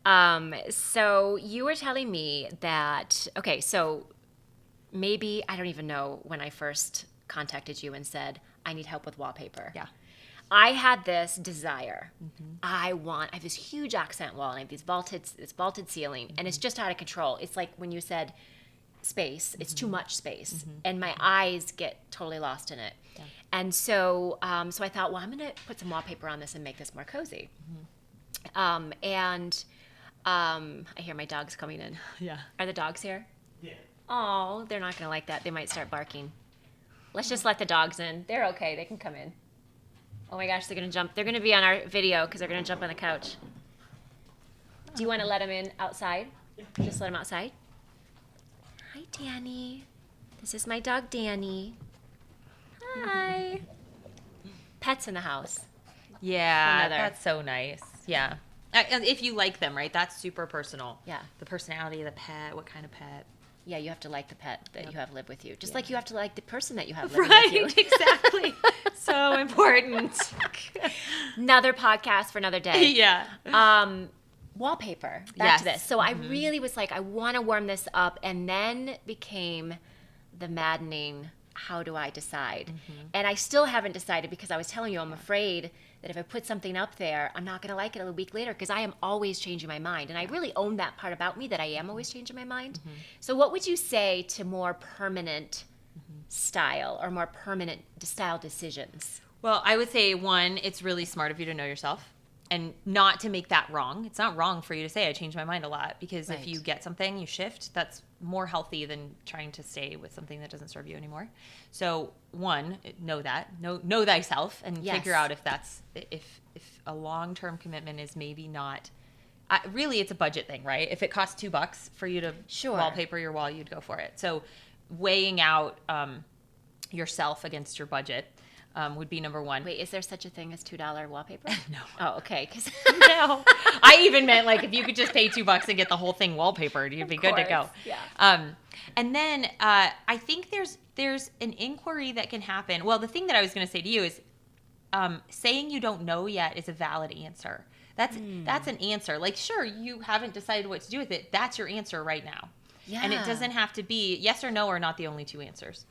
Speaker 1: Yeah. So you were telling me that, okay, so maybe, I don't even know when I first contacted you and said, I need help with wallpaper. Yeah. I had this desire. I have this huge accent wall, and I have this vaulted ceiling, and it's just out of control. It's like when you said space, it's too much space, and my eyes get totally lost in it. Yeah. And so, so I thought, well, I'm going to put some wallpaper on this and make this more cozy. I hear my dogs coming in. Yeah. Are the dogs here? Yeah. Oh, they're not going to like that. They might start barking. Let's just let the dogs in. They're okay. They can come in. Oh my gosh, they're going to jump. They're going to be on our video because they're going to jump on the couch. Do you want to let them in outside? Yeah. Just let them outside? Hi, Danny. This is my dog, Danny. Hi. Pets in the house.
Speaker 2: Yeah, that's so nice. Yeah. And if you like them, right? That's super personal.
Speaker 1: Yeah.
Speaker 2: The personality of the pet, what kind of pet.
Speaker 1: Yeah, you have to like the pet that you have live with you. Just
Speaker 2: Yeah.
Speaker 1: like you have to like the person that you have living
Speaker 2: Right,
Speaker 1: with you.
Speaker 2: exactly. So important.
Speaker 1: Another podcast for another day.
Speaker 2: Yeah.
Speaker 1: Wallpaper. Back to
Speaker 2: Yes.
Speaker 1: this. So I really was like, I want to warm this up, and then became the maddening, how do I decide? And I still haven't decided, because I was telling you, I'm afraid that if I put something up there, I'm not going to like it a week later, because I am always changing my mind. And I really own that part about me, that I am always changing my mind. So what would you say to more permanent style, or more permanent style decisions?
Speaker 2: Well, I would say, one, it's really smart of you to know yourself and not to make that wrong. It's not wrong for you to say, I change my mind a lot, because if you get something, you shift. That's more healthy than trying to stay with something that doesn't serve you anymore. So one, know that, know thyself, and figure out if that's, if a long-term commitment is maybe not, really it's a budget thing, right? If it costs $2 for you to wallpaper your wall, you'd go for it. So weighing out yourself against your budget would be number one.
Speaker 1: Wait, is there such a thing as $2 wallpaper?
Speaker 2: No.
Speaker 1: Oh, okay.
Speaker 2: No. I even meant, like, if you could just pay $2 and get the whole thing wallpapered, you'd be good to go.
Speaker 1: Yeah.
Speaker 2: And then I think there's an inquiry that can happen. Well, the thing that I was going to say to you is saying you don't know yet is a valid answer. That's an answer. Like, sure, you haven't decided what to do with it. That's your answer right now.
Speaker 1: Yeah.
Speaker 2: And it doesn't have to be yes or no are not the only two answers.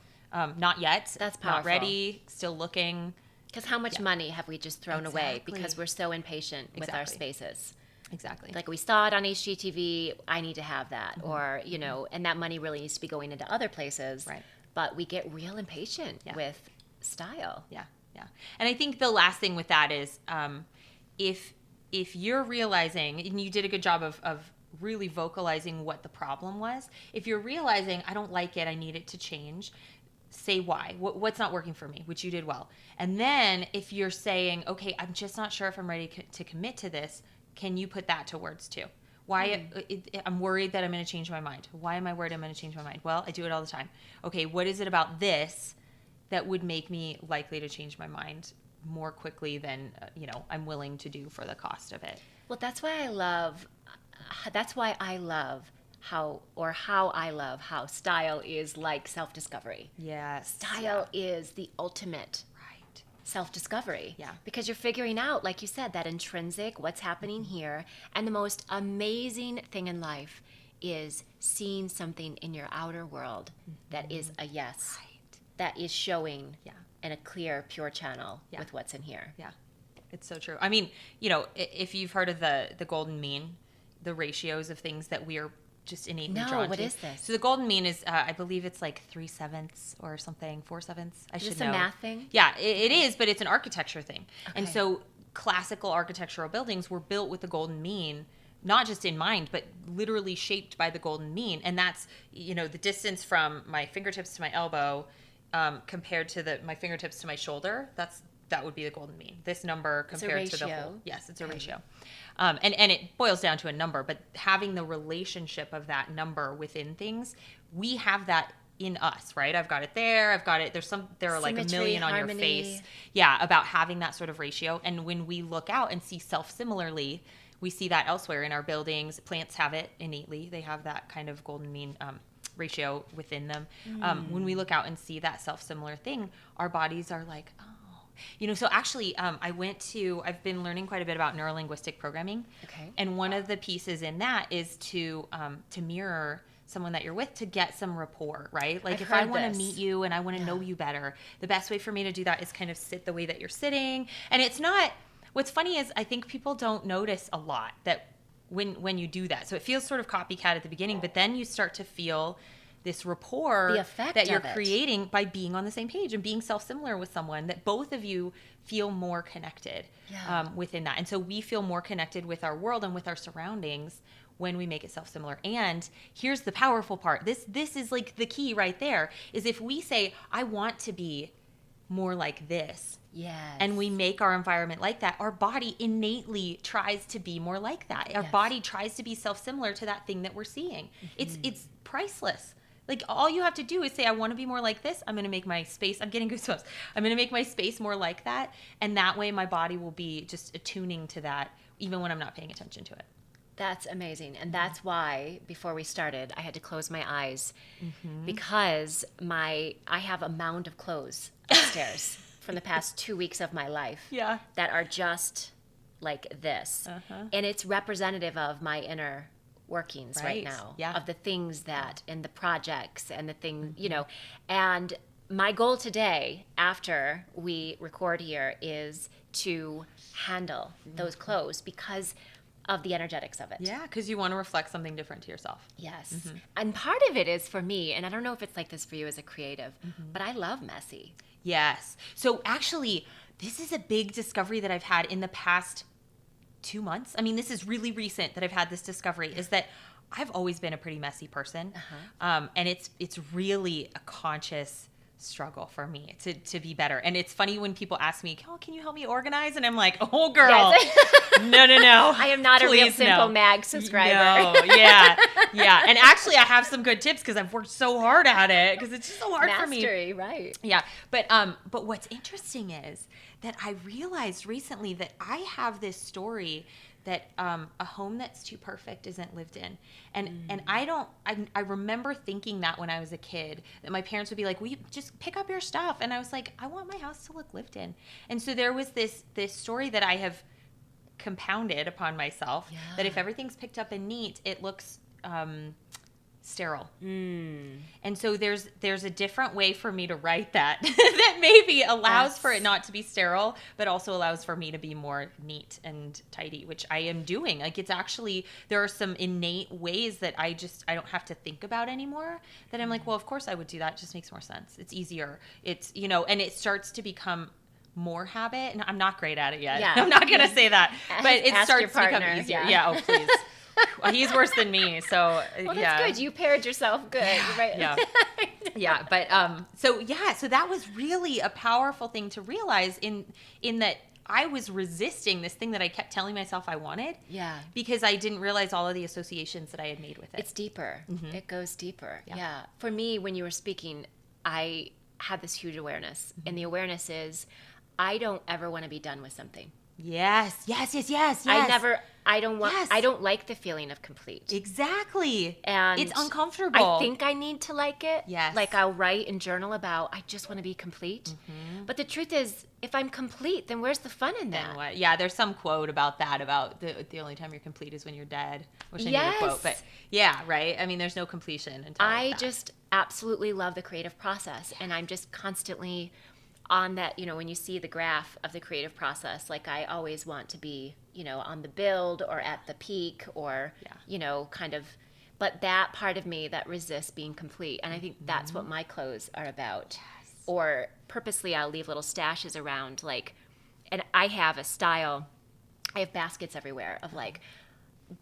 Speaker 2: Not yet.
Speaker 1: That's powerful.
Speaker 2: Not ready. Still looking.
Speaker 1: Because how much money have we just thrown away because we're so impatient with our spaces?
Speaker 2: Exactly.
Speaker 1: Like, we saw it on HGTV, I need to have that. Or, you know, and that money really needs to be going into other places.
Speaker 2: Right.
Speaker 1: But we get real impatient with style.
Speaker 2: Yeah, yeah. And I think the last thing with that is if you're realizing, and you did a good job of really vocalizing what the problem was, if you're realizing, I don't like it, I need it to change, say why. What's not working for me, which you did well. And then if you're saying, okay, I'm just not sure if I'm ready to commit to this, can you put that to words too? Why I'm worried that I'm going to change my mind. Why am I worried I'm going to change my mind? Well, I do it all the time. Okay, what is it about this that would make me likely to change my mind more quickly than I'm willing to do for the cost of it?
Speaker 1: Well, that's why I love how style is like self-discovery.
Speaker 2: Yes.
Speaker 1: Style is the ultimate self-discovery.
Speaker 2: Yeah.
Speaker 1: Because you're figuring out, like you said, that intrinsic, what's happening here. And the most amazing thing in life is seeing something in your outer world that is a yes.
Speaker 2: Right.
Speaker 1: That is showing in a clear, pure channel with what's in here.
Speaker 2: Yeah. It's so true. I mean, if you've heard of the golden mean, the ratios of things that we are just innately drawn to.
Speaker 1: No, what is this?
Speaker 2: So the golden mean is, I believe it's like 3/7 or something, 4/7. I should know.
Speaker 1: Is this a math thing?
Speaker 2: Yeah, it is, but it's an architecture thing.
Speaker 1: Okay.
Speaker 2: And so classical architectural buildings were built with the golden mean, not just in mind, but literally shaped by the golden mean. And that's, the distance from my fingertips to my elbow compared to my fingertips to my shoulder. That would be the golden mean. This number compared to the whole. Yes, it's a ratio. And it boils down to a number, but having the relationship of that number within things, we have that in us, right? I've got it there. I've got it. There are like a million on your face. Yeah, about having that sort of ratio. And when we look out and see self-similarly, we see that elsewhere in our buildings. Plants have it innately. They have that kind of golden mean ratio within them. When we look out and see that self-similar thing, our bodies are like, oh. So actually, I've been learning quite a bit about neurolinguistic programming.
Speaker 1: Okay.
Speaker 2: And one of the pieces in that is to mirror someone that you're with to get some rapport, right? Like, if I want to meet you and I want to know you better, the best way for me to do that is kind of sit the way that you're sitting. And it's not, what's funny is I think people don't notice a lot that when you do that. So it feels sort of copycat at the beginning, but then you start to feel this rapport that you're creating by being on the same page and being self-similar with someone, that both of you feel more connected within that. And so we feel more connected with our world and with our surroundings when we make it self-similar. And here's the powerful part. This is like the key right there, is if we say, I want to be more like this.
Speaker 1: Yes.
Speaker 2: And we make our environment like that, our body innately tries to be more like that. Our body tries to be self-similar to that thing that we're seeing. It's priceless. Like all you have to do is say, I want to be more like this. I'm going to make my space. I'm getting goosebumps. I'm going to make my space more like that. And that way my body will be just attuning to that even when I'm not paying attention to it.
Speaker 1: That's amazing. And that's why before we started, I had to close my eyes because I have a mound of clothes upstairs from the past 2 weeks of my life that are just like this. And it's representative of my inner workings right now, of the things that, and the projects and the things, you know, and my goal today after we record here is to handle those clothes because of the energetics of it.
Speaker 2: Yeah, because you want to reflect something different to yourself.
Speaker 1: Yes. And part of it is for me, and I don't know if it's like this for you as a creative, but I love messy.
Speaker 2: Yes. So actually, this is a big discovery that I've had in the past 2 months. I mean, this is really recent that I've had this discovery, is that I've always been a pretty messy person. And it's really a conscious struggle for me to be better. And it's funny when people ask me, oh, can you help me organize? And I'm like, oh, girl, no.
Speaker 1: I am not a Real Simple Mag subscriber.
Speaker 2: No, yeah. And actually, I have some good tips because I've worked so hard at it because it's just so hard for me.
Speaker 1: Mastery, right.
Speaker 2: Yeah. But what's interesting is that I realized recently that I have this story that a home that's too perfect isn't lived in. And I remember thinking that when I was a kid, that my parents would be like, will you just pick up your stuff? And I was like, I want my house to look lived in. And so there was this story that I have compounded upon myself, that if everything's picked up and neat, it looks sterile. And so there's a different way for me to write that that maybe allows for it not to be sterile, but also allows for me to be more neat and tidy, which I am doing. Like, it's actually, there are some innate ways that I don't have to think about anymore, that I'm like, well, of course I would do that. It just makes more sense. It's easier. It's, you know, and it starts to become more habit. And I'm not great at it yet. I'm not going to say that, but it starts to become easier. Oh, please. Well, he's worse than me, so
Speaker 1: well, that's good. You paired yourself good, right?
Speaker 2: But so that was really a powerful thing to realize in that I was resisting this thing that I kept telling myself I wanted. Because I didn't realize all of the associations that I had made with it.
Speaker 1: It's deeper. It goes deeper. For me, when you were speaking, I had this huge awareness, and the awareness is I don't ever want to be done with something.
Speaker 2: Yes.
Speaker 1: I don't like the feeling of complete.
Speaker 2: Exactly.
Speaker 1: And
Speaker 2: it's uncomfortable.
Speaker 1: I think I need to like it.
Speaker 2: Yes.
Speaker 1: Like, I'll write and journal about, I just want to be complete. But the truth is, if I'm complete, then where's the fun in that?
Speaker 2: Then what? Yeah, there's some quote about that, about the only time you're complete is when you're dead. Which I need to quote. But yeah, right? I mean, there's no completion until
Speaker 1: I just absolutely love the creative process. And I'm just constantly on that, you know, when you see the graph of the creative process, like, I always want to be, you know, on the build or at the peak or, you know, kind of, but that part of me that resists being complete. And I think that's what my clothes are about. Or purposely I'll leave little stashes around, like, and I have a style, I have baskets everywhere of like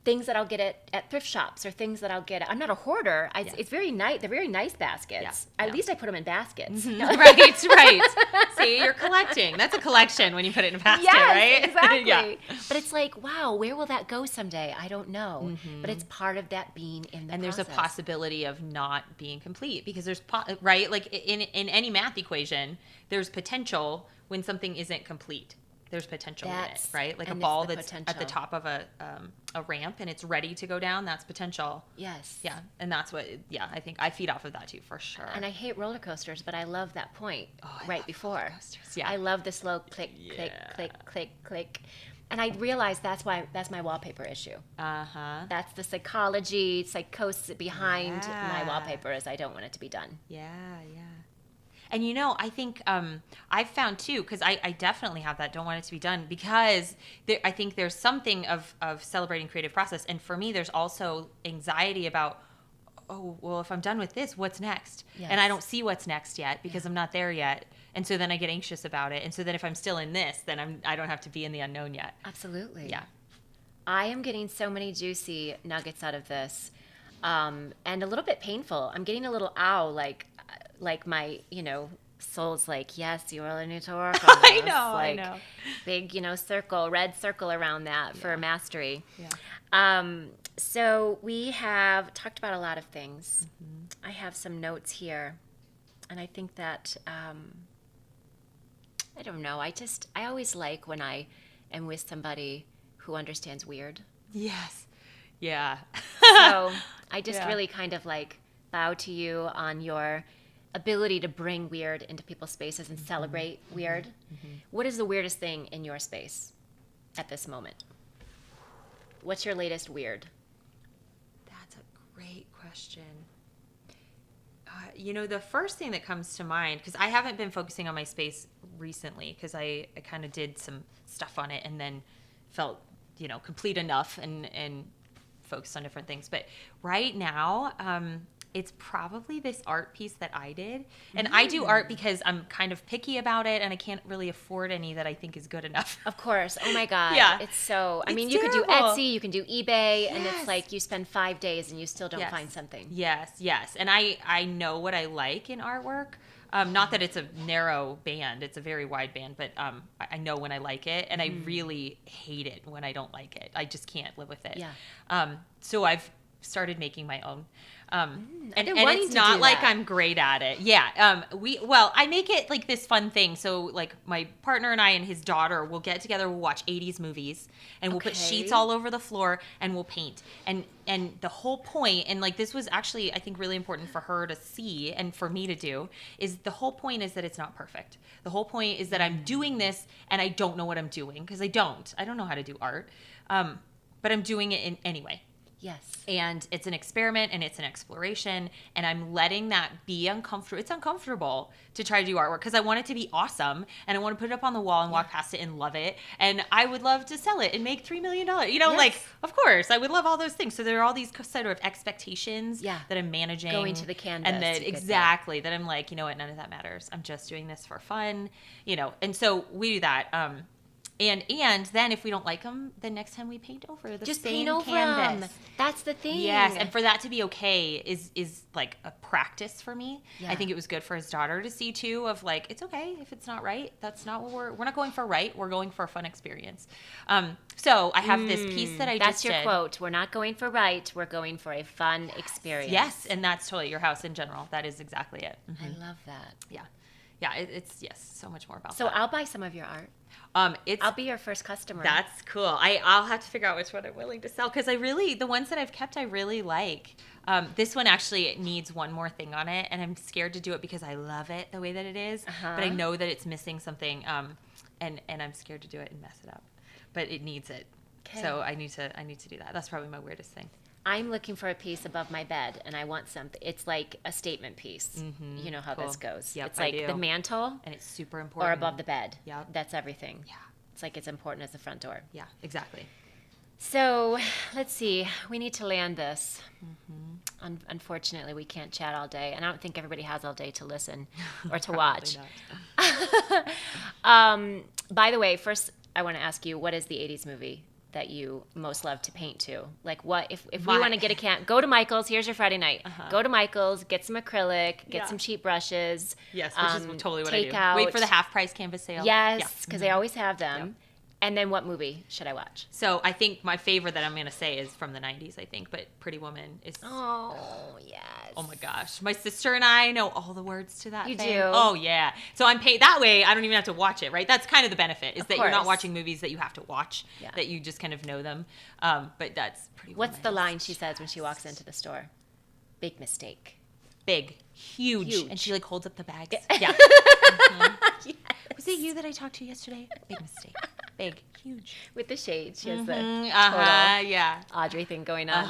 Speaker 1: things that I'll get at thrift shops or things that I'll get I'm not a hoarder. It's very nice. They're very nice baskets. At least I put them in baskets.
Speaker 2: Right. See, you're collecting. That's a collection when you put it in a basket, right?
Speaker 1: Exactly. But it's like, wow, where will that go someday? I don't know. But it's part of that being in the process.
Speaker 2: There's a possibility of not being complete because there's, right? Like in any math equation, there's potential when something isn't complete. There's potential in it, right? Like a ball that's at the top of a ramp and it's ready to go down. That's potential.
Speaker 1: Yes.
Speaker 2: Yeah, and that's what. Yeah, I think I feed off of that too, for sure.
Speaker 1: And I hate roller coasters, but I love that point right before. Roller
Speaker 2: coasters. Yeah.
Speaker 1: I love the slow click, click, click, click. And I realize that's my wallpaper issue. That's the psychosis behind my wallpaper is I don't want it to be done.
Speaker 2: Yeah. And, you know, I think I've found, too, because I definitely have that, don't want it to be done, because I think there's something of celebrating creative process. And for me, there's also anxiety about, oh, well, if I'm done with this, what's next? And I don't see what's next yet because I'm not there yet. And so then I get anxious about it. And so then if I'm still in this, then I don't have to be in the unknown yet.
Speaker 1: Absolutely.
Speaker 2: Yeah.
Speaker 1: I am getting so many juicy nuggets out of this and a little bit painful. I'm getting a little like my, you know, soul's like, yes, you really need to work on this.
Speaker 2: I know.
Speaker 1: Big, you know, red circle around that for mastery.
Speaker 2: Yeah.
Speaker 1: So we have talked about a lot of things. I have some notes here, and I think that I don't know. I always like when I am with somebody who understands weird.
Speaker 2: Yes. Yeah.
Speaker 1: So I just
Speaker 2: Yeah.
Speaker 1: really kind of like bow to you on your ability to bring weird into people's spaces and celebrate weird. What is the weirdest thing in your space at this moment? What's your latest weird?
Speaker 2: That's a great question. The first thing that comes to mind, because I haven't been focusing on my space recently, because I kind of did some stuff on it and then felt, complete enough and focused on different things. But right now, it's probably this art piece that I did. And I do art because I'm kind of picky about it, and I can't really afford any that I think is good enough.
Speaker 1: Of course. Oh my God.
Speaker 2: Yeah.
Speaker 1: It's so, I mean,
Speaker 2: It's
Speaker 1: you can do
Speaker 2: terrible.
Speaker 1: Etsy, you can do eBay, and
Speaker 2: Yes.
Speaker 1: it's like you spend 5 days and you still don't
Speaker 2: Yes.
Speaker 1: find something.
Speaker 2: Yes. And I know what I like in artwork. Not that it's a narrow band, it's a very wide band, but I know when I like it, and I really hate it when I don't like it. I just can't live with it.
Speaker 1: Yeah.
Speaker 2: So I've started making my own.
Speaker 1: been
Speaker 2: And
Speaker 1: wanting
Speaker 2: it's
Speaker 1: to
Speaker 2: not
Speaker 1: do
Speaker 2: like
Speaker 1: that.
Speaker 2: I'm great at it. Yeah. I make it like this fun thing. So like my partner and I and his daughter will get together, we'll watch 80s movies, and we'll put
Speaker 1: Okay.
Speaker 2: sheets all over the floor, and we'll paint. And the whole point, and like this was actually I think really important for her to see and for me to do, is the whole point is that it's not perfect. The whole point is that I'm doing this and I don't know what I'm doing, because I don't know how to do art. But I'm doing it anyway.
Speaker 1: Yes.
Speaker 2: And it's an experiment and it's an exploration, and I'm letting that be uncomfortable. It's uncomfortable to try to do artwork because I want it to be awesome, and I want to put it up on the wall and walk past it and love it. And I would love to sell it and make $3 million.
Speaker 1: Yes.
Speaker 2: Of course, I would love all those things. So there are all these sort of expectations
Speaker 1: Yeah.
Speaker 2: that I'm managing.
Speaker 1: Going to the canvas
Speaker 2: And then
Speaker 1: to get
Speaker 2: exactly that I'm like, you know what, none of that matters. I'm just doing this for fun, And so we do that. And then if we don't like them, then next time we paint over the
Speaker 1: Just
Speaker 2: same
Speaker 1: paint over
Speaker 2: canvas.
Speaker 1: them. That's the thing.
Speaker 2: Yes, and for that to be okay is like a practice for me.
Speaker 1: Yeah.
Speaker 2: I think it was good for his daughter to see too, of like, it's okay if it's not right. That's not what we're not going for right. We're going for a fun experience. So I have this piece that I
Speaker 1: That's
Speaker 2: just
Speaker 1: your
Speaker 2: did.
Speaker 1: quote. We're not going for right. We're going for a fun experience.
Speaker 2: Yes, and that's totally your house in general. That is exactly it.
Speaker 1: I love that.
Speaker 2: Yeah. It's so much more about
Speaker 1: So
Speaker 2: that.
Speaker 1: I'll buy some of your art.
Speaker 2: It's
Speaker 1: I'll be your first customer.
Speaker 2: That's cool. I'll have to figure out which one I'm willing to sell, because the ones that I've kept I really like. This one actually needs one more thing on it, and I'm scared to do it because I love it the way that it is, but I know that it's missing something, and I'm scared to do it and mess it up. But it needs it.
Speaker 1: Okay.
Speaker 2: So I need to do that. That's probably my weirdest thing.
Speaker 1: I'm looking for a piece above my bed, and I want something. It's like a statement piece. You know how
Speaker 2: Cool.
Speaker 1: this goes.
Speaker 2: Yep,
Speaker 1: it's
Speaker 2: I
Speaker 1: like
Speaker 2: do.
Speaker 1: the mantle
Speaker 2: And it's super important.
Speaker 1: or above the bed.
Speaker 2: Yep.
Speaker 1: That's everything.
Speaker 2: Yeah.
Speaker 1: It's like it's important as the front door.
Speaker 2: Yeah, exactly.
Speaker 1: So let's see. We need to land this. Unfortunately, we can't chat all day, and I don't think everybody has all day to listen or to watch. By the way, first I want to ask you, what is the 80s movie that you most love to paint to? Like, what if we want to get go to Michael's, here's your Friday night. Go to Michael's, get some acrylic, get some cheap brushes.
Speaker 2: Yes, which is totally what I
Speaker 1: take
Speaker 2: do.
Speaker 1: out-
Speaker 2: Wait for the half price canvas sale.
Speaker 1: Yes, because they always have them.
Speaker 2: Yep.
Speaker 1: And then what movie should I watch?
Speaker 2: So I think my favorite that I'm going to say is from the 90s, I think, but Pretty Woman is...
Speaker 1: Oh, yes.
Speaker 2: Oh my gosh. My sister and I know all the words to that
Speaker 1: You
Speaker 2: thing.
Speaker 1: do?
Speaker 2: Oh yeah. So I'm paid that way. I don't even have to watch it, right? That's kind of the benefit, is
Speaker 1: Of
Speaker 2: that you're not
Speaker 1: course.
Speaker 2: watching movies that you have to watch,
Speaker 1: Yeah.
Speaker 2: that you just kind of know them. But that's Pretty
Speaker 1: What's
Speaker 2: Woman.
Speaker 1: the line she says when she walks into the store? Big mistake.
Speaker 2: Big. Huge.
Speaker 1: Huge.
Speaker 2: And she like holds up the bags. Yeah.
Speaker 1: Yes.
Speaker 2: Was it you that I talked to yesterday? Big mistake. Big. Huge.
Speaker 1: With the shades. She has the
Speaker 2: Uh-huh. Yeah.
Speaker 1: Audrey thing going on.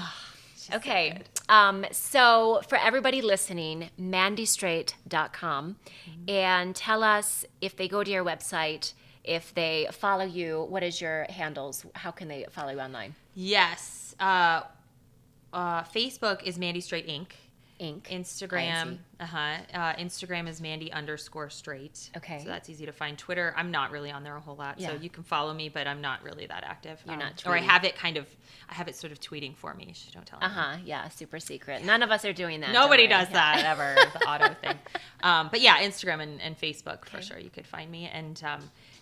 Speaker 2: She's so
Speaker 1: Okay.
Speaker 2: good.
Speaker 1: So for everybody listening, mandystraight.com, and tell us if they go to your website, if they follow you, what is your handles? How can they follow you online?
Speaker 2: Yes. Facebook is Mandy Straight Inc.
Speaker 1: Inc.
Speaker 2: Instagram, Instagram is Mandy_straight.
Speaker 1: Okay.
Speaker 2: So that's easy to find. Twitter, I'm not really on there a whole lot. So
Speaker 1: Yeah.
Speaker 2: you can follow me, but I'm not really that active.
Speaker 1: You're not
Speaker 2: Or I
Speaker 1: tweeting.
Speaker 2: have it sort of tweeting for me. So don't tell me.
Speaker 1: Yeah, super secret. None of us are doing that.
Speaker 2: Nobody
Speaker 1: don't worry.
Speaker 2: does that ever, the auto thing. But yeah, Instagram and Facebook for sure. You could find me.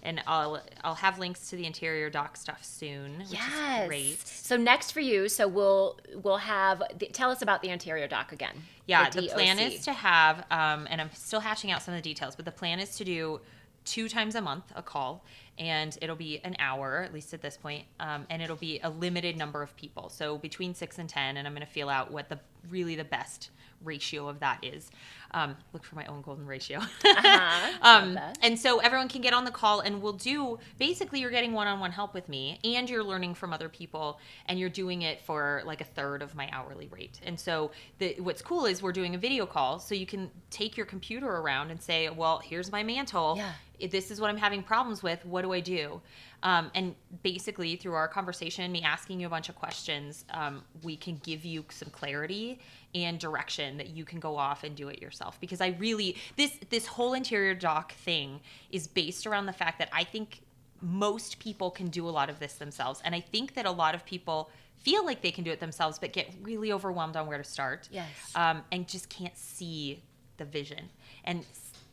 Speaker 2: And I'll have links to the interior doc stuff soon, which is great.
Speaker 1: So next for you, so we'll have tell us about the interior doc again.
Speaker 2: Yeah, the plan is to have, and I'm still hashing out some of the details, but the plan is to do 2 times a month a call, and it'll be an hour, at least at this point, and it'll be a limited number of people, so between 6 and 10, and I'm going to feel out what the best ratio of that is. Look for my own golden ratio. And so everyone can get on the call, and we'll do, basically you're getting one-on-one help with me, and you're learning from other people, and you're doing it for like a third of my hourly rate. And so what's cool is we're doing a video call, so you can take your computer around and say, well, here's my mantle.
Speaker 1: Yeah.
Speaker 2: This is what I'm having problems with. What do I do? And basically through our conversation, me asking you a bunch of questions, we can give you some clarity and direction that you can go off and do it yourself. Because I really, this whole interior doc thing is based around the fact that I think most people can do a lot of this themselves. And I think that a lot of people feel like they can do it themselves, but get really overwhelmed on where to start.
Speaker 1: Yes. And
Speaker 2: just can't see the vision. And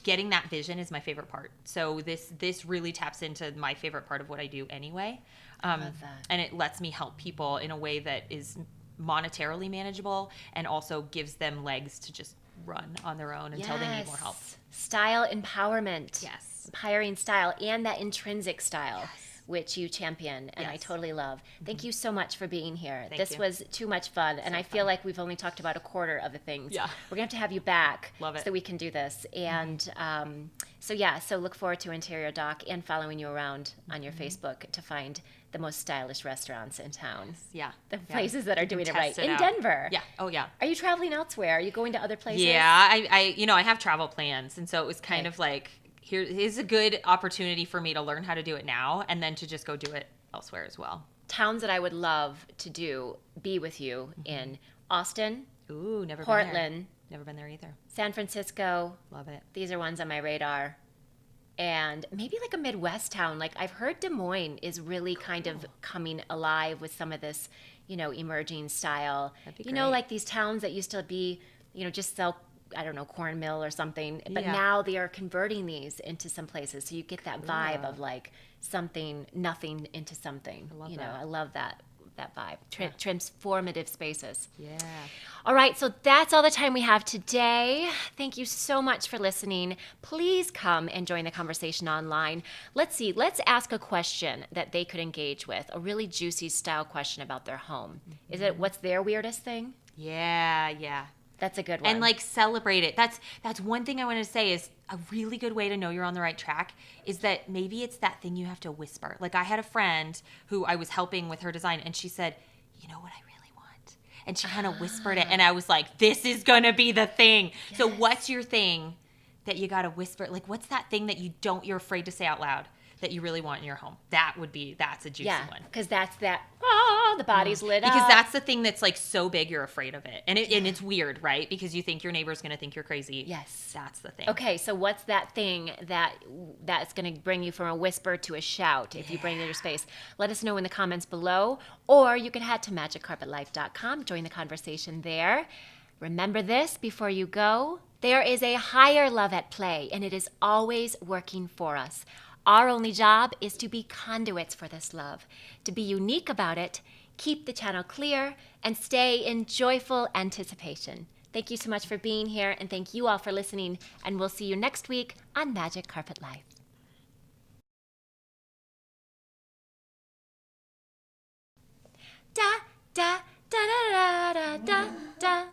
Speaker 2: getting that vision is my favorite part. So this really taps into my favorite part of what I do anyway.
Speaker 1: I love that.
Speaker 2: And it lets me help people in a way that is monetarily manageable and also gives them legs to just run on their own until they need more help.
Speaker 1: Style empowerment.
Speaker 2: Yes.
Speaker 1: Empowering style and that intrinsic style. Yes. Which you champion, and I totally love. Thank you so much for being here. This was too much fun, and I feel like we've only talked about a quarter of the things.
Speaker 2: Yeah.
Speaker 1: We're going to have you back.
Speaker 2: Love it.
Speaker 1: So we can do this. And so look forward to Interior Doc and following you around on your Facebook to find the most stylish restaurants in town.
Speaker 2: Yeah.
Speaker 1: The places that are doing it right. In
Speaker 2: out.
Speaker 1: Denver.
Speaker 2: Yeah. Oh, yeah.
Speaker 1: Are you traveling elsewhere? Are you going to other places?
Speaker 2: Yeah. I have travel plans, and so it was kind of like, here's a good opportunity for me to learn how to do it now and then to just go do it elsewhere as well.
Speaker 1: Towns that I would love to be with you in: Austin.
Speaker 2: Ooh, never
Speaker 1: Portland.
Speaker 2: been there. Never been there either.
Speaker 1: San Francisco.
Speaker 2: Love it.
Speaker 1: These are ones on my radar. And maybe like a Midwest town. Like I've heard Des Moines is really kind of coming alive with some of this, emerging style.
Speaker 2: That'd be great.
Speaker 1: Like these towns that used to be, just sell, I don't know, cornmeal or something. But
Speaker 2: Yeah.
Speaker 1: now they are converting these into some places. So you get that vibe of like nothing into something.
Speaker 2: I love that.
Speaker 1: I love that vibe. Transformative spaces.
Speaker 2: Yeah.
Speaker 1: All right, so that's all the time we have today. Thank you so much for listening. Please come and join the conversation online. Let's ask a question that they could engage with, a really juicy style question about their home. Mm-hmm. Is it what's their weirdest thing?
Speaker 2: Yeah.
Speaker 1: That's a good one.
Speaker 2: And celebrate it. That's one thing I want to say is a really good way to know you're on the right track is that maybe it's that thing you have to whisper. Like I had a friend who I was helping with her design, and she said, "You know what I really want?" And she kind of whispered it, and I was like, "This is gonna be the thing." Yes. So what's your thing that you gotta whisper? Like what's that thing that you're afraid to say out loud that you really want in your home? That's a juicy one.
Speaker 1: Because that's that, the body's lit up.
Speaker 2: Because that's the thing that's so big you're afraid of it. And it's weird, right? Because you think your neighbor's going to think you're crazy.
Speaker 1: Yes.
Speaker 2: That's the thing.
Speaker 1: Okay, so what's that thing that's going to bring you from a whisper to a shout if you bring it in your space? Let us know in the comments below, or you can head to magiccarpetlife.com, join the conversation there. Remember this before you go. There is a higher love at play, and it is always working for us. Our only job is to be conduits for this love. To be unique about it, keep the channel clear, and stay in joyful anticipation. Thank you so much for being here, and thank you all for listening, and we'll see you next week on Magic Carpet Life. Da, da, da, da, da, da, da.